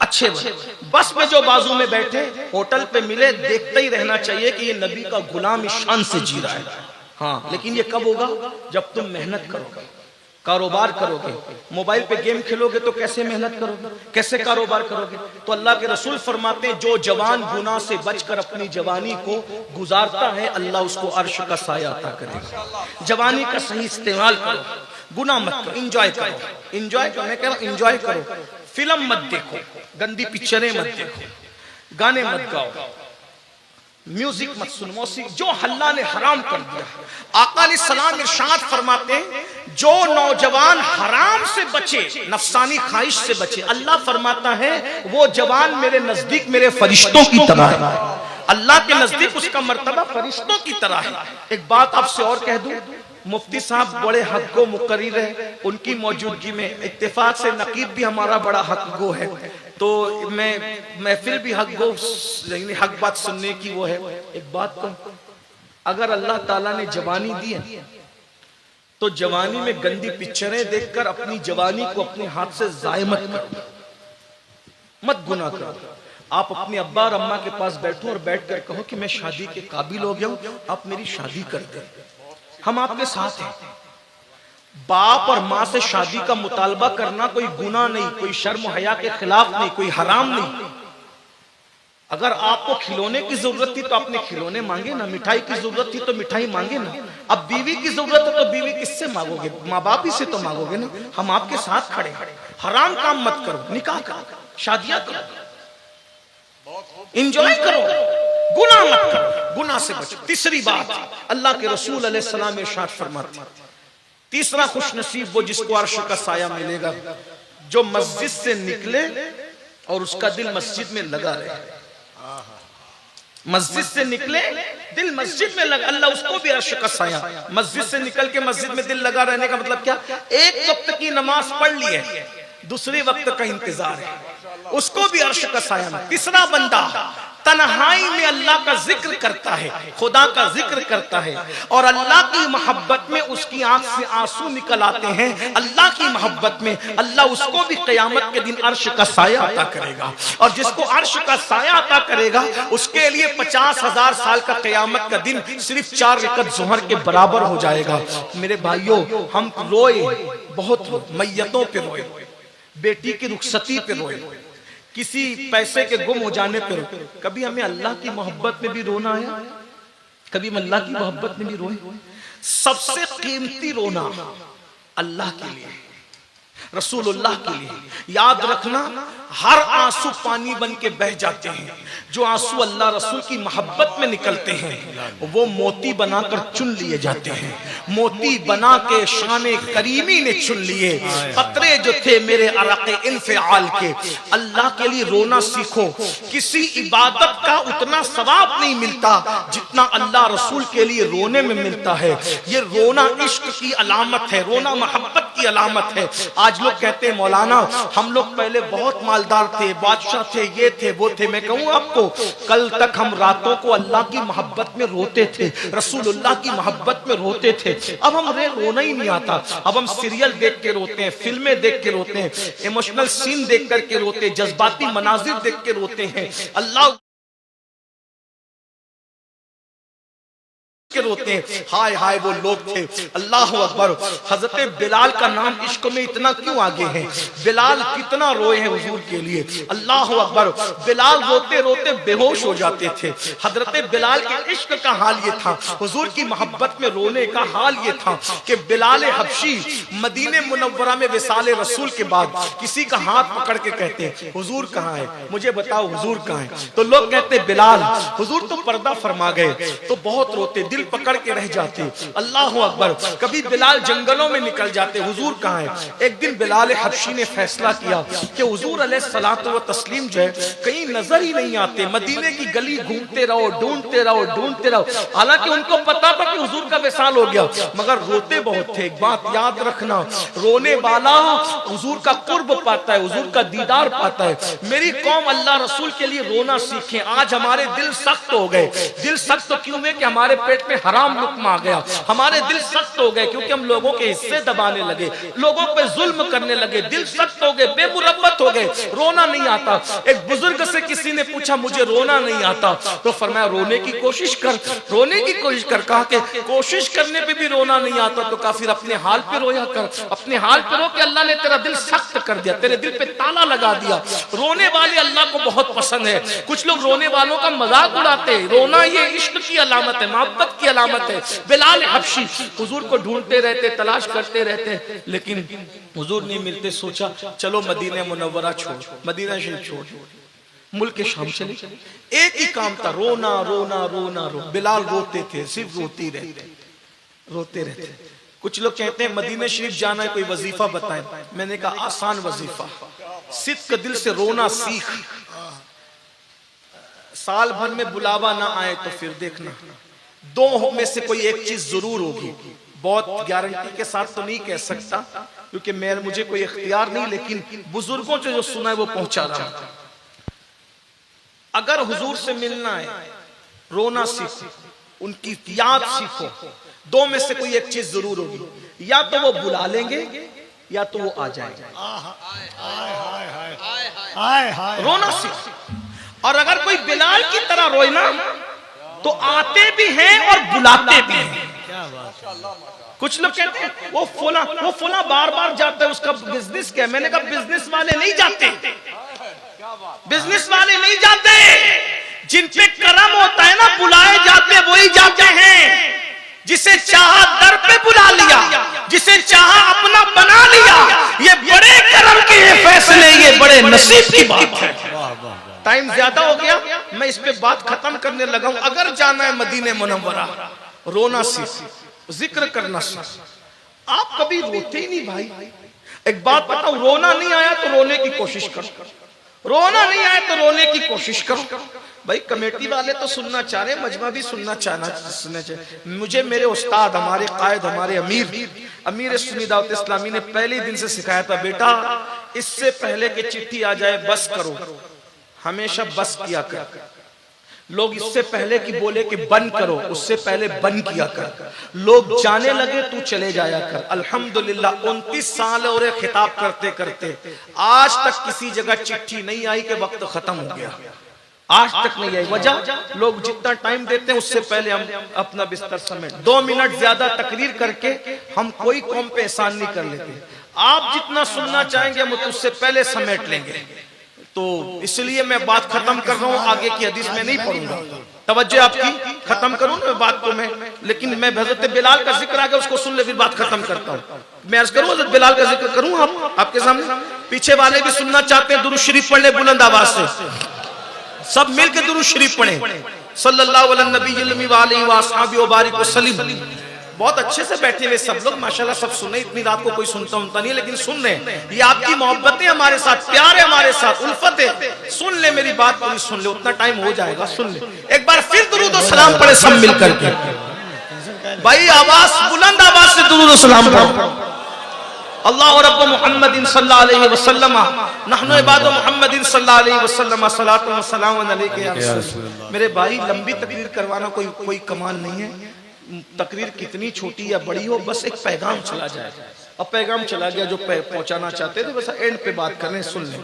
अच्छे बस में जो बाजू में बैठे, होटल पे मिले, देखते ही रहना चाहिए कि ये नबी का गुलाम इस शान से जी रहा है। हाँ, लेकिन ये कब होगा? जब तुम मेहनत करोगे, कारोबार करोगे। मोबाइल पे गेम खेलोगे तो कैसे मेहनत करोगे, कैसे कारोबार करोगे? तो अल्लाह के रसूल फरमाते हैं, जो जवान गुनाह से बचकर अपनी जवानी को गुजारता है, अल्लाह उसको अर्श का साया अता करेगा। जवानी का सही इस्तेमाल करो, गुनाह मत करो, इंजॉय करो। इंजॉय करो, मैं कह रहा हूं इंजॉय करो। फिल्म मत देखो, गंदी पिक्चरें मत देखो, गाने मत गाओ, म्यूजिक मत सुनो, मौसीकी, जो अल्लाह ने हराम कर दिया। आका अलैहिस्सलाम इरशाद फरमाते हैं, जो नौजवान हराम से बचे, नफसानी ख्वाहिश से बचे, अल्लाह फरमाता है वो जवान मेरे नजदीक मेरे फरिश्तों की तरह है। अल्लाह के नजदीक उसका मर्तबा फरिश्तों की तरह है। एक बात आपसे और कह दूं, मुफ्ती साहब बड़े हक गो मुकर्रिर है, उनकी मौजूदगी में इत्तेफाक से नकीब भी हमारा बड़ा हक गो है, तो मैं महफिल भी हक गो, हक बात सुनने की वो है। एक बात कहूं, अगर अल्लाह ताला ने जवानी दी है तो जवानी में गंदी पिक्चरें देखकर अपनी जवानी को अपने हाथ से जाय मत करो, मत गुनाह करो। आप अपने अब्बा और अम्मा के पास बैठो और बैठकर कहो कि मैं शादी के काबिल हो गया हूं, आप मेरी शादी कर दें, हम आपके साथ हैं। बाप और माँ से शादी का मुतालबा करना कोई गुनाह नहीं, कोई शर्म हया के खिलाफ नहीं, कोई हराम नहीं। अगर आपको खिलौने की जरूरत थी तो आपने खिलौने मांगे ना, मिठाई की जरूरत थी तो मिठाई मांगे ना। अब बीवी की जरूरत है तो बीवी किससे मांगोगे? माँ बाप ही से तो मांगोगे ना। हम आपके साथ खड़े हैं। हराम काम मत करो, निकाह करो, शादियां करो, एंजॉय करो, गुनाह मत करो, गुनाह से बचो। तीसरी बात, अल्लाह के रसूल अलैहिस्सलाम इरशाद फरमाते, तीसरा खुश नसीब वो जिसको अर्श का साया मिलेगा, जो मस्जिद से निकले और उसका दिल मस्जिद में लगा रहे। मस्जिद से निकले, दिल मस्जिद में लगा, अल्लाह उसको भी अर्श का साया। मस्जिद से निकल के मस्जिद में दिल लगा रहने का मतलब क्या? एक वक्त की नमाज पढ़ ली है, दूसरे वक्त का इंतजार है, उसको भी अर्श का साया। तीसरा बंदा तन्हाई में अल्लाह का जिक्र करता है, खुदा का जिक्र करता है, और अल्लाह की मोहब्बत में उसकी आंख से आंसू निकल आते हैं। अल्लाह की मोहब्बत में अल्लाह उसको भी क़यामत के दिन अर्श का साया अता करेगा, और जिसको अर्श का साया अता करेगा उसके लिए 50,000 साल का क़यामत का दिन सिर्फ 4 रकअत ज़ुहर के बराबर हो जाएगा। मेरे भाइयों, हम रोए, बहुत मैयतों पे रोए, बेटी की रुखसती पे रोए, किसी पैसे के गुम हो जाने पर। कभी हमें अल्लाह की मोहब्बत में भी रोना आया? कभी हम अल्लाह की मोहब्बत में भी रोए? सबसे कीमती रोना अल्लाह के लिए, रसूलुल्लाह के लिए। याद रखना, हर आंसू पानी बन के बह जाते हैं, जो आंसू अल्लाह रसूल की मोहब्बत में निकलते हैं वो मोती बनाकर चुन लिए जाते हैं। मोती बना के शाने करीमी ने चुन लिए। कतरे जो थे मेरे अरक़े इन्फ़िआल के, अल्लाह के लिए रोना सीखो। किसी इबादत का उतना सवाब नहीं मिलता जितना अल्लाह रसूल के लिए रोने में मिलता है। ये रोना इश्क की अलामत है, रोना मोहब्बत की अलामत है। आज लोग कहते हैं मौलाना हम लोग पहले बहुत मालदार थे, बादशाह थे, ये थे वो थे। मैं कहूँ आपको, कल तक हम रातों को अल्लाह की मोहब्बत में रोते थे, रसूलुल्लाह की मोहब्बत में रोते थे। अब हम रोना ही नहीं आता। अब हम सीरियल देख के रोते हैं, फिल्में देख के रोते हैं, इमोशनल सीन देख करके रोते हैं, जज्बाती मनाजिर देख के रोते हैं। अल्लाह के रोते हैं। हाय हाय वो लोग थे। अल्लाह अकबर। हजरत बिलाल का नाम इश्क में इतना क्यों आगे है? बिलाल कितना रोए हैं हुजूर के लिए। अल्लाह अकबर। बिलाल रोते रोते बेहोश हो जाते थे। हजरत बिलाल के इश्क का हाल ये था, हुजूर की मोहब्बत में रोने का हाल ये था कि बिलाल हबशी मदीने मुनव्वरा में विसाले रसूल के बाद किसी का हाथ पकड़ के कहते हैं हुजूर कहाँ है, मुझे बताओ हुजूर कहाँ है। तो लोग कहते बिलाल हुजूर तो पर्दा फरमा गए। तो बहुत रोते, दिल पकड़ के रह जाते। अल्लाह अकबर। कभी बिलाल जंगलों में निकल जाते, हुजूर कहाँ है। एक दिन बिलाल हबशी ने फैसला किया कि हुजूर अलैहिस्सलातु व तस्लीम जो है कहीं नजर ही नहीं आते। मदीने की गली घूमते रहो, ढूंढते रहो, ढूंढते रहो। हालांकि उनको पता था कि हुजूर का विसाल हो गया, मगर रोते बहुत थे। एक बात याद रखना, रोने वाला हुजूर का कुर्ब पाता है, हुजूर का दीदार पाता है। मेरी कौम अल्लाह रसूल के लिए रोना सीखे। आज हमारे दिल सख्त हो गए। दिल सख्त क्यों हुए? कि हमारे पेट में हराम लुक्मा आ गया। हमारे दिल सख्त हो गए क्योंकि हम लोगों के हिस्से दबाने लगे, लोगों पे जुल्म करने लगे। दिल सख्त हो गए, बेमुरब्बत हो गए, रोना नहीं आता। एक बुजुर्ग से किसी ने पूछा मुझे रोना नहीं आता, तो फरमाया रोने की कोशिश कर, रोने की कोशिश कर। कहा कि कोशिश करने पे भी रोना नहीं आता तो काफिर अपने हाल पे रोया कर, अपने हाल पे रो के अल्लाह ने तेरा दिल सख्त कर दिया, तेरे दिल पे ताला लगा दिया। रोने वाले अल्लाह को बहुत पसंद है। कुछ लोग रोने वालों का मजाक उड़ाते। रोना ये इश्क की अलामत है, मोहब्बत की अलामत है। बिलाल हबशी हुजूर को ढूंढते रहते, तलाश करते रहते, लेकिन हुजूर नहीं मिलते। सोचा चलो मदीना मुनव्वरा छोड़, मदीना शरीफ छोड़, मुल्क शाम चले। एक ही काम था, रोना रोना रोना रो। बिलाल रोते थे, सिर्फ रोते रहते, रोते रहते। कुछ लोग कहते हैं मदीना शरीफ जाना है, कोई वजीफा बताएं। मैंने कहा आसान वजीफा, सिद्क दिल से रोना सीख। साल भर में बुलावा ना आए तो फिर देखना, दो में से कोई एक चीज जरूर होगी। बहुत गारंटी के साथ तो नहीं कह सकता क्योंकि मुझे कोई इख्तियार नहीं, लेकिन बुजुर्गों से जो सुना है वो पहुंचा रहा हूं। अगर हुजूर से मिलना है, रोना सीखो, उनकी याद सीखो। दो में से कोई एक चीज जरूर होगी, या तो वो बुला लेंगे या तो वो आ जाएंगे। रोना सीखो। और अगर कोई बिलाल की तरह रोए ना तो आते भी हैं और बुलाते भी हैं। कुछ लोग कहते हैं वो फुला बार बार जाता है, उसका बिजनेस क्या है। मैंने कहा बिजनेस वाले नहीं जाते, बिजनेस वाले नहीं जाते। जिन पे करम होता है ना, बुलाए जाते वही जाते हैं। जिसे चाहा दर पे बुला लिया, जिसे चाहा अपना बना लिया। ये बड़े करम के ये फैसले, ये बड़े नसीब की बात है। टाइम ज्यादा हो गया, मैं इस पे बात खत्म करने लगा हूं। अगर जाना है मदीने मुनव्वरा, रोना सीख, जिक्र करना सीख। आप कभी रोते ही नहीं भाई। एक बात बताओ, रोना नहीं आया तो रोने की कोशिश करो, रोना नहीं आया तो रोने की कोशिश करो। भाई कमेटी वाले तो सुनना चाह रहे, मजमा भी सुनना चाहिए। मुझे मेरे उस्ताद, हमारे कायद, हमारे अमीर सुन्नी दावत इस्लामी ने पहले दिन से सिखाया था, बेटा इससे पहले कि चिट्ठी आ जाए बस करो, हमेशा बस किया कर। लोग इससे पहले कि बोले कि बंद करो, उससे पहले बंद किया कर। लोग जाने लगे तू चले जाया कर। अल्हम्दुलिल्लाह 29 साल और खिताब करते करते आज तक किसी जगह चिट्ठी नहीं आई कि वक्त खत्म हो गया, आज तक नहीं आई। वजह लोग जितना टाइम देते हैं उससे पहले हम अपना बिस्तर समेट। 2 मिनट ज्यादा तकरीर करके हम कोई कौम पे एहसान नहीं कर लेते। आप जितना सुनना चाहेंगे हम उससे पहले समेट लेंगे। तो इसलिए मैं बात खत्म कर रहा हूं, आगे की हदीस में नहीं पढ़ूंगा। तवज्जो आपकी, खत्म करूं ना बात को मैं, लेकिन मैं हजरत बिलाल का जिक्र आगे उसको सुन ले फिर बात खत्म करता हूं। मैं अर्ज करूं हजरत बिलाल का जिक्र करूं आपके सामने, पीछे वाले भी सुनना चाहते हैं, दुरूद शरीफ पढ़ ले बुलंद आवाज से, सब मिलकर दुरूद शरीफ पढ़ें, सल्लल्लाहु अलैहि नबी व आलिहि व अस्हाबी व बारिक वसल्लम। बहुत अच्छे से बैठे हुए सब लोग माशाल्लाह, सब सुने, इतनी रात को कोई सुनता नहीं है, लेकिन सुन रहे, ये आपकी मोहब्बत है हमारे साथ, प्यार है हमारे साथ, उल्फत है। सुन ले मेरी बात पूरी सुन ले, उतना टाइम हो जाएगा, सुन ले एक बार फिर दुरूद और सलाम पढ़े सब मिलकर के भाई, आवाज बुलंद आवाज से दुरूद और सलाम पढ़ो। अल्लाह रब्ब मुहम्मदिन सल्लल्लाहु अलैहि वसल्लम नहनु इबाद मुहम्मदिन सल्लल्लाहु अलैहि वसल्लम सलातु व सलाम अलैका या रसूल। मेरे भाई लंबी तकरीर करवाना कोई कमाल नहीं है, तकरीर कितनी छोटी या बड़ी हो, बस एक पैगाम चला जाए। अब पैगाम चला गया, जो पहुंचाना चाहते थे बस एंड पे बात करें, सुन लें।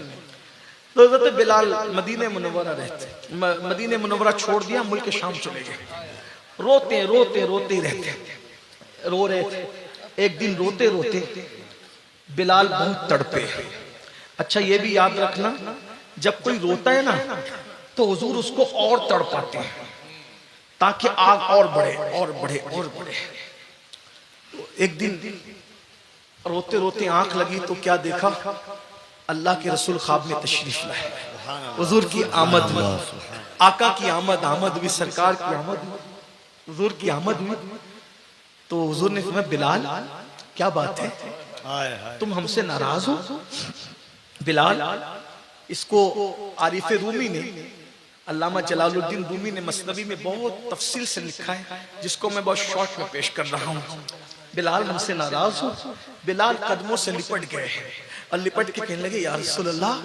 तो हज़रत बिलाल मदीने मुनव्वरा रहते, मदीने मुनव्वरा छोड़ दिया, मुल्क शाम चले गए। रोते रोते रोते रहते, रो रहे थे। एक दिन रोते रोते बिलाल बहुत तड़पे। अच्छा ये भी याद रखना, जब कोई रोता है ना तो हुजूर उसको और तड़पाते हैं ताकि आग और बढ़े और बढ़े और बढ़े। तो एक दिन रोते रोते आंख लगी तो क्या देखा, अल्लाह के रसूल ख्वाब में तशरीफ लाए। हुजूर की आमद हुई, आका की आमद, आमद हुई, सरकार की आमद, हुजूर की आमद हुई। तो हुजूर ने फरमाया बिलाल क्या बात है, तुम हमसे नाराज हो? बिलाल, इसको आरिफ रूमी ने, अल्लामा जलालुद्दीन रूमी ने मसनवी में बहुत तफसील से लिखा है, जिसको मैं बहुत शॉर्ट में पेश कर रहा हूँ। बिलाल हमसे नाराज हो? बिलाल कदमों से लिपट गए और लिपट के कहने लगे, या रसूल अल्लाह,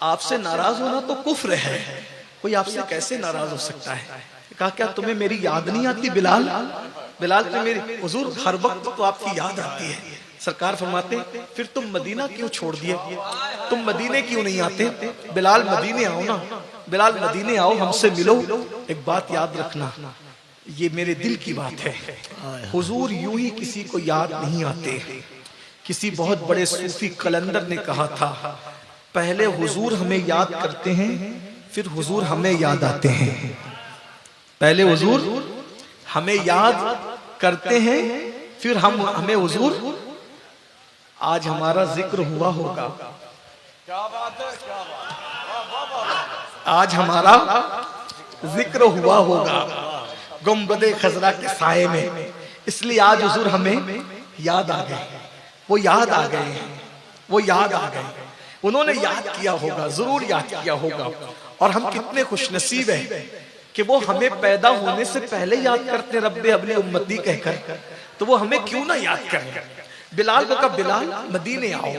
आपसे नाराज होना तो कुफ्र है, कोई आपसे कैसे नाराज हो सकता है? कहा क्या तुम्हें मेरी याद नहीं आती बिलाल? बिलाल तो मेरी, हुजूर हर वक्त तो आपकी याद आती है। सरकार फरमाते फिर तुम मदीना क्यों छोड़ दिए, तुम मदीने क्यों नहीं आते? बिलाल मदीने आओ ना, बिलाल मदीने आओ, हमसे मिलो। एक बात याद रखना, ये मेरे दिल की बात है, हुजूर यूं ही किसी को याद नहीं आते। किसी बहुत बड़े सूफी कलंदर ने कहा था, पहले हुजूर हमें याद करते हैं फिर हुजूर हमें याद आते हैं। पहले हुजूर हमें याद करते हैं फिर हमें हुजूर। आज हमारा जिक्र हुआ होगा, क्या बात है, क्या बात, आज हमारा जिक्र हुआ होगा गुंबदे खजरा के साये में, इसलिए आज हुजूर हमें याद आ गए, वो याद आ गए हैं, वो याद आ गए, उन्होंने याद किया होगा, जरूर याद किया होगा। और हम कितने खुशनसीब हैं कि वो हमें पैदा होने से पहले याद करते, रब्बे हबली उम्मती कहकर, तो वो हमें क्यों ना याद करें। बिलाल को कहा, बिलाल मदीने आओ,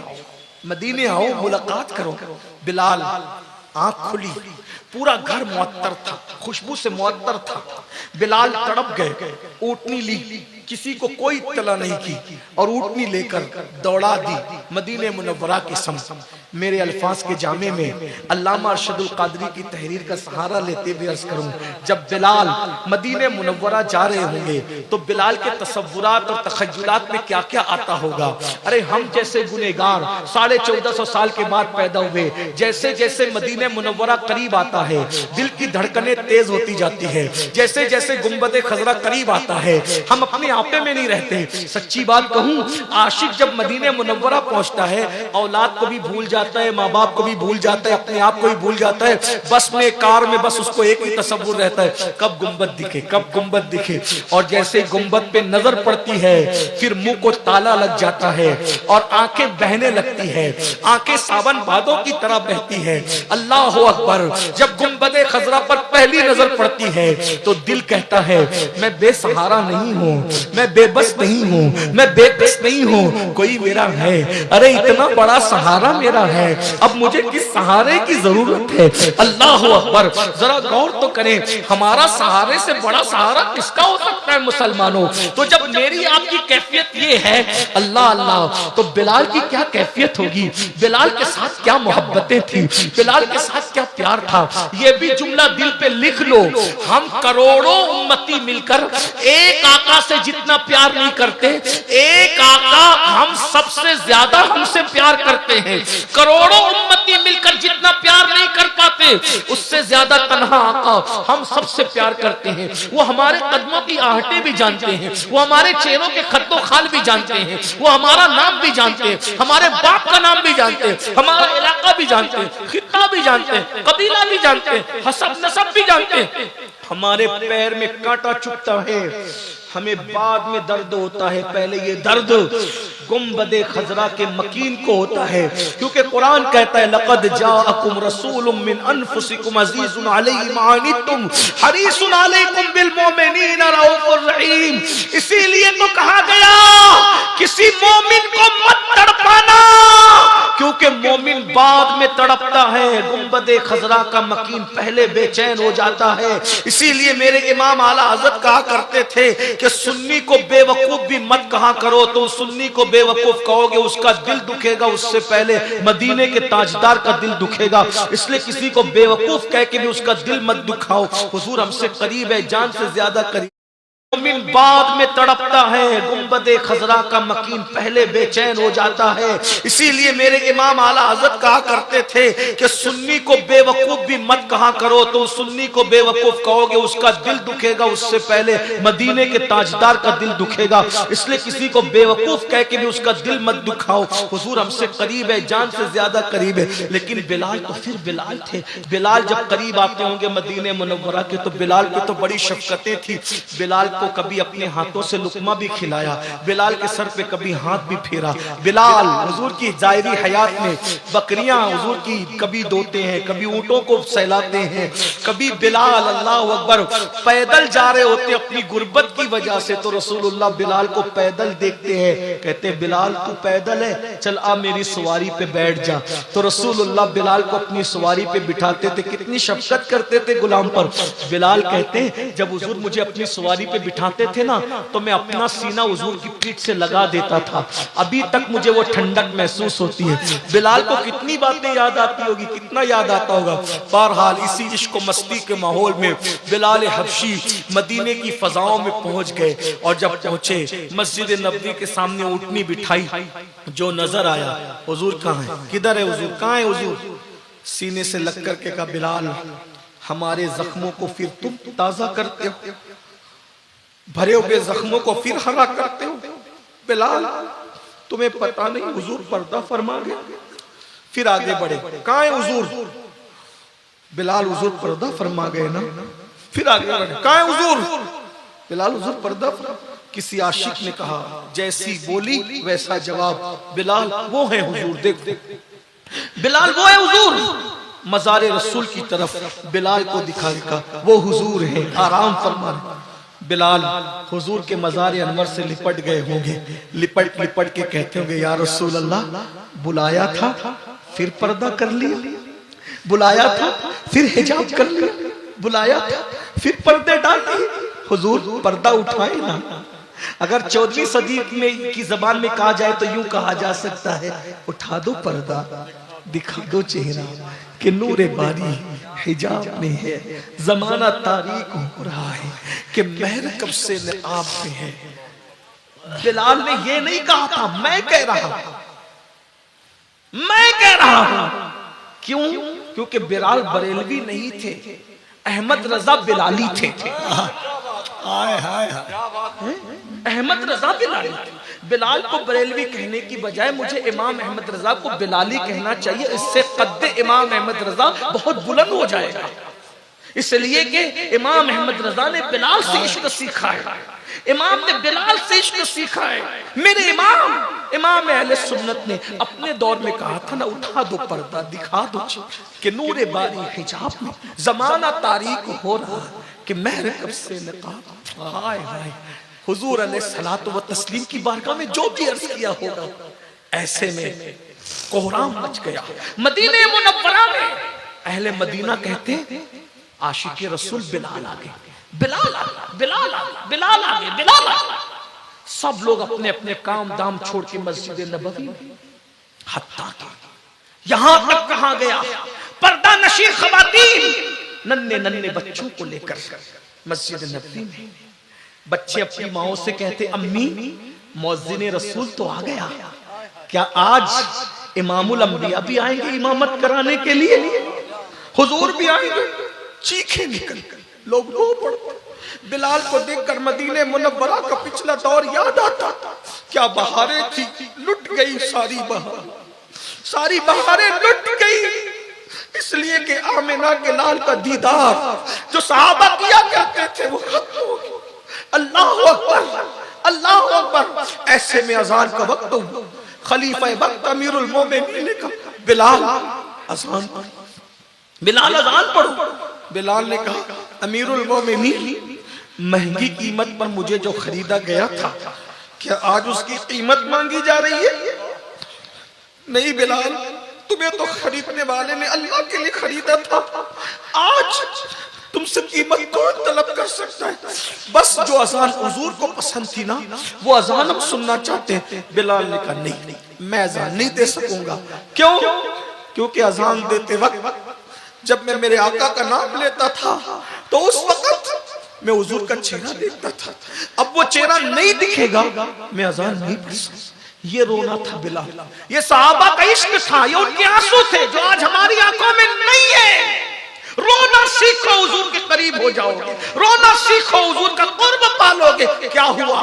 मदीने आओ, मुलाकात करो। बिलाल आंख खुली, पूरा घर मुअत्तर था, खुशबू से मुअत्तर था। बिलाल तड़प गए, ऊँटनी ली, किसी को कोई इत्तला नहीं की, और ऊँटनी लेकर दौड़ा दी मदीने मुनव्वरा के सम। मेरे अल्फाज के जामे में अल्लामा अरशदुल कादरी की तहरीर का सहारा लेते हुए अर्ज करूं, जब बिलाल मदीने मुनव्वरा जा रहे होंगे तो बिलाल के तसव्वुरात और तखय्युलात में क्या क्या आता होगा। अरे हम जैसे गुनेगार 1450 साल के बाद पैदा हुए, जैसे जैसे मदीने मुनव्वरा करीब आता है दिल की धड़कनें तेज होती जाती है, जैसे जैसे गुंबदे खजरा करीब आता है हम अपने आपे में नहीं रहते। सच्ची बात कहूं, आशिक जब मदीने मुनव्वरा पहुंचता है औलाद को भी भूल जाता है, माँ बाप को भी भूल जाता है, अपने आप को भी भूल जाता है। बस में कार में बस उसको एक ही तसव्वुर रहता है, कब गुंबद दिखे, कब गुंबद दिखे। और जैसे गुंबद पे नजर पड़ती है फिर मुंह को ताला लग जाता है और आंखें बहने लगती है, आंखें सावन भादों की तरह बहती है। अल्लाह अकबर। जब गुंबदे खजरा पर पहली नजर पड़ती है तो दिल कहता है मैं बेसहारा नहीं हूँ, मैं बेबस नहीं हूँ, मैं बेकस नहीं हूँ, कोई मेरा है। अरे इतना बड़ा सहारा मेरा है, अब मुझे किस सहारे की जरूरत है। अल्लाह अकबर। जरा गौर तो करें, हमारा सहारे से बड़ा सहारा किसका हो सकता है मुसलमानों। तो जब मेरी आपकी कैफियत ये है अल्लाह अल्लाह, तो बिलाल की क्या कैफियत होगी, बिलाल के साथ क्या मोहब्बतें थी, बिलाल के साथ क्या प्यार था। ये भी जुमला दिल पे लिख लो, हम करोड़ों उम्मती मिलकर एक आका से जितना प्यार नहीं करते, एक आका हम सबसे ज्यादा हमसे प्यार करते हैं। करोड़ों उम्मती मिलकर जितना प्यार नहीं कर पाते, पाते, उससे ज्यादा तन्हा आका हम सबसे प्यार करते हैं। वो हमारे कदमों की आहटें भी जानते हैं, वो हमारे चेहरों के खत्तो खाल भी जानते हैं, वो हमारा नाम भी जानते हैं, हमारे बाप का नाम भी जानते हैं, हमारा इलाका भी जानते हैं, खित्ता भी जानते हैं, कबीला भी जानते हैं, हसब नसब भी जानते हैं। हमारे पैर में कांटा चुभता है, हमें बाद में दर्द होता है, पहले ये दर्द गुम्बदे खजरा के मकीन को होता है, क्योंकि कुरान कहता है लक़द जाअकुम रसूलुम मिन अनफुसिकुम अज़ीज़ुन अलैहि मा अनित्तुम हरीसुन अलैकुम बिल मुमिनीना रऊफ़ुर रहीम। इसीलिए तो कहा गया किसी मोमिन को मत तड़पाना, क्योंकि मोमिन बाद में तड़पता है, गुम्बदे खजरा का मकीन पहले बेचैन हो जाता है। इसीलिए मेरे इमाम आला हज़रत कहा करते थे कि सुन्नी को बेवकूफ भी मत कहा करो, तुम सुन्नी को बेवकूफ कहोगे उसका दिल दुखेगा, उससे पहले मदीने के ताजदार का दिल दुखेगा। इसलिए किसी को बेवकूफ कह के भी उसका दिल मत दुखाओ। हुजूर हमसे करीब है, जान से ज्यादा करीब। मोमिन बाद में तड़पता है, गुम्बदे खजरा का मकीन पहले बेचैन हो जाता है। इसीलिए मेरे इमाम आला हज़रत कहा करते थे कि सुन्नी को बेवकूफ भी मत कहा करो, तुम सुन्नी को बेवकूफ कहोगे उसका दिल दुखेगा, उससे पहले मदीने के ताजदार का दिल दुखेगा। इसलिए किसी को बेवकूफ कह के भी उसका दिल मत दुखाओ। हुजूर हमसे करीब है, जान से ज्यादा करीब है। लेकिन बिलाल तो फिर बिलाल थे। बिलाल जब करीब आते होंगे मदीने मुनव्वरा के, तो बिलाल पे तो बड़ी शफकतें थी। बिलाल को कभी अपने हाथों से लुकमा भी खिलाया, बिलाल के सर पे कभी हाथ भी फेरा। बिलाल हुजूर की जायरी हयात में बकरियां हुजूर की कभी दोते हैं, कभी ऊंटों को सहलाते हैं, कभी बिलाल अल्लाह अकबर पैदल जा रहे होते अपनी गुर्बत की वजह से, तो रसूलुल्लाह बिलाल को पैदल देखते हैं, कहते हैं बिलाल तू पैदल है, चल आ मेरी सवारी पे बैठ जा। तो रसूलुल्लाह बिलाल को अपनी सवारी पे बिठाते थे, कितनी शफकत करते थे गुलाम पर। बिलाल कहते हैं जब हुजूर मुझे अपनी सवारी पे बिठाते थे ना, तो मैं अपना सीना हुजूर की पीठ से लगा देता था, अभी तक मुझे वो ठंडक महसूस होती है। बिलाल को कितनी बातें याद आती होगी, कितना याद आता होगा। बहरहाल इसी इश्क मस्ती के माहौल में बिलाल हबशी मदीने की फजाओं में पहुंच गए, और जब पहुंचे मस्जिद नबवी के सामने ऊँटनी बिठाई, जो नजर आया हुजूर कहाँ है, किधर है हुजूर, कहाँ है हुजूर। सीने से लग करके कहा बिलाल हमारे जख्मों को फिर तुम ताजा करते हो, भरे हुए जख्मों को फिर हरा करते हो। बिलाल तुम्हें पता नहीं हुजूर पर्दा फरमा गए। फिर आगे बढ़े, कहाँ है हुजूर। बिलाल हुजूर पर्दा फरमा गए ना। फिर आगे बढ़े, कहाँ है हुजूर। बिलाल हुजूर पर्दा फरमा। किसी आशिक ने कहा जैसी बोली वैसा जवाब, बिलाल वो है हुजूर। देख बिलाल वो है हुजूर। मज़ारे रसूल की तरफ बिलाल को दिखा वो हुजूर है, आराम फरमा। बिलाल हुजूर के मज़ार अनवर से लिपट गए होंगे, लिपट लिपट के कहते होंगे या रसूल अल्लाह बुलाया था फिर पर्दा कर लिया, बुलाया था फिर हिजाब कर लिया, बुलाया था फिर पर्दे डाल दिए। हुजूर पर्दा उठाए ना। अगर 14वीं सदी में की जबान में कहा जाए तो यूं कहा जा सकता है उठा दो पर्दा, दिखा दो चेहरा कि नूरे बारी हिजाब में है, जमाना तारीक हो रहा है कि महर कब से निकाब में है। बिलाल ने ये नहीं कहा था, मैं कह रहा हूं, मैं कह रहा हूं। क्यों? क्योंकि बिलाल बरेलवी नहीं थे, अहमद रजा बिलाली थे। हाय हाय अहमद रजा बिलाली थे। बिलाल को बरेलवी कहने की बजाय मुझे इमाम अहमद रजा को बिलाली कहना चाहिए, इससे कद्दे इमाम अहमद रजा बहुत बुलंद हो जाएगा। इसलिए कि इमाम अहमद रजा ने बिलाल से इश्क सीखा है, इमाम ने बिलाल से इश्क सीखा है। मेरे इमाम अहले सुन्नत ने अपने दौर में कहा था ना उठा दो पर्दा, दिखा दो कि नूरे बारी हिजाब में जमाना तारीक हो रहा कि महर कब से निकाब। हाय हाय हुजूर अलैहिस्सलातु व तस्लीम की बारगाह में जो भी अर्ज किया होगा, ऐसे में कोहराम मच गया मदीने मुनव्वरा में। अहले मदीना कहते आशिक रसूल बिलाल आ गए, बिलाल आ गए, बिलाल आ गए, बिलाल आ गए, बिलाल आ गए। सब लोग अपने अपने काम दाम छोड़ के मस्जिद नबवी में, हत्ता कि यहां तक कहा गया पर्दा नशी खवातीन नन्हे नन्हे बच्चों को लेकर मस्जिद नबवी में, बच्चे अपनी माओ से कहते अम्मी मुअज्जिन रसूल तो आ गया, क्या आज इमामुल अंबिया भी आएंगे इमामत कराने के लिए। हुजूर भी आएंगे, चीखें निकल लोग रो पड़ते। बिलाल को देखकर मदीने मुनव्वरा का पिछला दौर याद आता। क्या बहारें थी, लुट गई सारी बहार, सारी बहारें लुट गई, इसलिए कि आमिना के लाल का दीदार जो सहाबा किया करते थे वो खत्म हो गया। अल्लाह अकबर, अल्लाह अकबर। ऐसे में अजान का वक्त हो, खलीफा वक्त अमीरुल मोमिनीन ने कहा बिलाल अजान पढ़ो, बिलाल अजान पढ़ो। बिलाल ने कहा अमीरुल मोमिनीन, महंगी कीमत पर मुझे जो खरीदा गया था, क्या आज उसकी कीमत मांगी जा रही है? नहीं बिलाल, तुम्हें तो खरीदने वाले ने अल्लाह के लिए खरीदा था, आज तुमसे कीमत कौन तलब कर सकता है? बस जो अजान हुजूर को पसंद थी ना, वो अजान हम सुनना चाहते हैं। बिलाल ने कहा नहीं, मैं अजान नहीं दे सकूंगा। क्यों? क्योंकि अजान देते वक्त जब मैं मेरे आका का नाम लेता था तो उस वक्त मैं हुजूर का चेहरा देखता था, अब वो चेहरा नहीं दिखेगा, मैं अजान नहीं पढ़ सकता। ये रोना था बिलाल, ये सहाबा का इश्क था, ये उनके आंसू थे जो आज हमारी आंखों में नहीं है। रोना सीखो, हुजूर के करीब हो जाओगे, रोना सीखो, हुजूर का कुर्ब पालोगे। क्या हुआ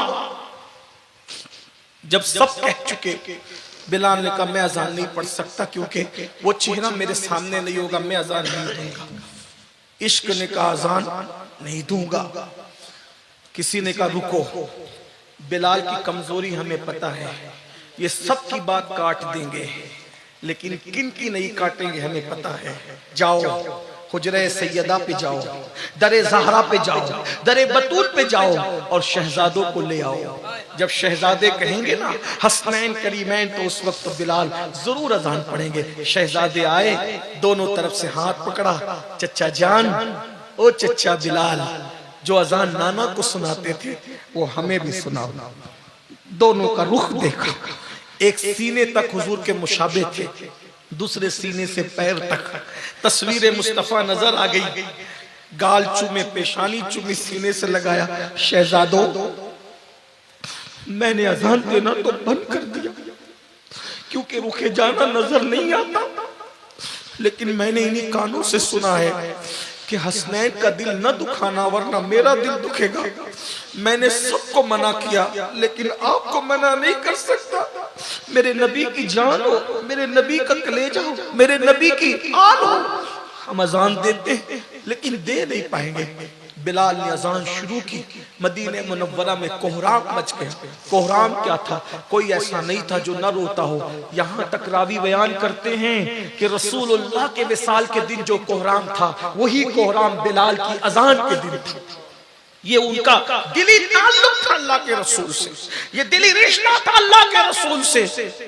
जब सब कह चुके, बिलाल ने कहा मैं अजान नहीं पढ़ सकता क्योंकि वो चेहरा मेरे सामने नहीं होगा, मैं अजान नहीं दूंगा। इश्क ने कहा अजान नहीं दूंगा। किसी ने कहा रुको, बिलाल की कमजोरी हमें पता है, ये सब की बात काट देंगे, लेकिन किन की नहीं काटेंगे हमें पता है। जाओ हुजरे सैयदा पे जाओ, दरे ज़हरा पे जाओ, दरे बतूल पे जाओ और शहजादों को ले आओ। जब शहजादे कहेंगे ना हसनैन करीमैन, तो उस वक्त तो बिलाल जरूर अजान पढ़ेंगे। शहजादे आए, दोनों तरफ से हाथ पकड़ा, चचा जान, ओ चचा बिलाल, जो अजान नाना को सुनाते थे वो हमें भी सुनाओ। दोनों का रुख देखा, एक सीने तक हुजूर के मुशाबे थे, दूसरे सीने से पैर तक तस्वीर मुस्तफा नजर आ गई। गाल चूमे, पेशानी चूमी, सीने से लगाया। शहजादों, मैंने अजान देना तो बंद कर दिया क्योंकि रुके जाना नजर नहीं आता, लेकिन मैंने इन्हीं कानों से सुना है कि हसनैन का दिल न दुखाना वरना मेरा दिल दुखेगा। मैंने सबको मना किया लेकिन आपको मना नहीं कर सकता। मेरे नबी की जान हो, मेरे नबी का कलेजा हो, मेरे नबी की आन हो। हम अजान देते हैं लेकिन दे नहीं पाएंगे। बिलाल ने अजान शुरू की। मदीने मुनव्वरा में कोहराम मच गया। कोहराम क्या था? कोई ऐसा नहीं था जो न रोता हो। यहाँ तक रावी बयान करते हैं कि रसूलुल्लाह के विसाल के दिन जो कोहराम था वही कोहराम बिलाल की अजान के दिन था। ये उनका दिली ताल्लुक था अल्लाह के रसूल से, ये दिली रिश्ता था अल्लाह के रसूल से।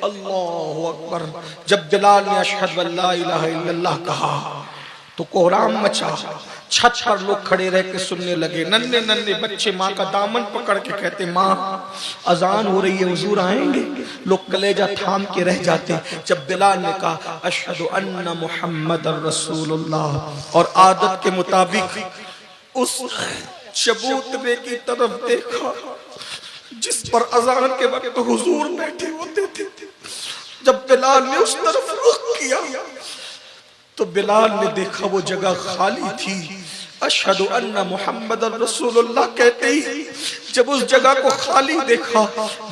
अल्लाहु अकबर। जब बिलाल ने अशहदु अल्ला इलाहा इल्लल्लाह कहा तो कोहराम मचा। छत पर लोग खड़े रह के सुनने लगे। नन्हे नन्हे बच्चे माँ का दामन पकड़ के कहते, माँ अजान हो रही है, हुजूर आएंगे। लोग कलेजा थाम के रह जाते। जब बिलाल ने कहा अशहदु अन्ना मुहम्मदर रसूलुल्लाह, और आदत के मुताबिक उस चबूतरे की तरफ देखा जिस पर अजान के वक्त हुजूर बैठे होते थे। जब बिलाल ने उस तरफ रुख किया तो बिलाल ने देखा वो जगह खाली थी। अशहदु अन्ना मुहम्मदर रसूलुल्लाह कहते ही जब उस जगह को खाली देखा,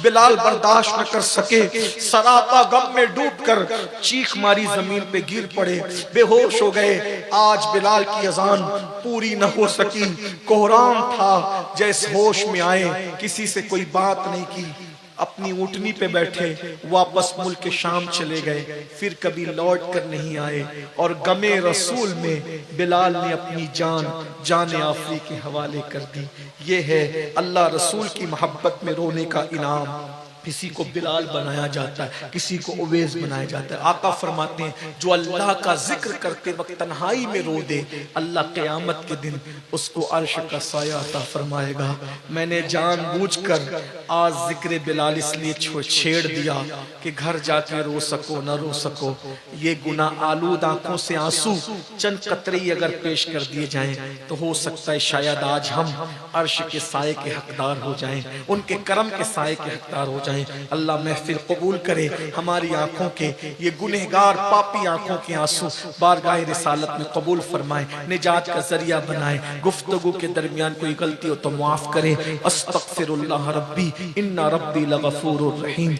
बिलाल बर्दाश्त न कर सके, सरापा गम में डूबकर चीख मारी, जमीन पे गिर पड़े, बेहोश हो गए। आज बिलाल की अजान पूरी न हो सकी। कोहराम था, जैसे होश में आए, किसी से कोई बात नहीं की, अपनी ऊँटनी पे बैठे वापस मुल्क शाम चले गए, फिर कभी लौट कर नहीं आए। और गमे रसूल में बिलाल ने अपनी जान आफरी के हवाले कर दी। ये है अल्लाह रसूल की मोहब्बत में रोने का इनाम। किसी को बिलाल बनाया जाता है, किसी को उवैस बनाया जाता है। आका फरमाते हैं जो अल्लाह का जिक्र करते वक्त तन्हाई में रो दे, अल्लाह क़यामत के दिन उसको अर्श का साया अता फरमाएगा। मैंने जानबूझकर आज जिक्र बिलाल इसलिए छेड़ दिया कि घर जाके रो सको न रो सको। ये गुनाह आलूद आंखों से आंसू चंद कतरे अगर पेश कर दिए जाएं तो हो सकता है शायद आज हम अर्श के साये के हकदार हो जाएं, उनके करम के साये के हकदार हो जाएं। पहुंचाए। अल्लाह महफिल कबूल करे, हमारी आंखों के ये गुनहगार पापी आंखों के आंसू बारगाह रिसालत में कबूल फरमाए, निजात का जरिया बनाए। गुफ्तगू के दरमियान कोई गलती हो तो माफ करे। अस्तगफिरुल्लाह रब्बी इन्ना रब्बी लगफूरुर रहीम।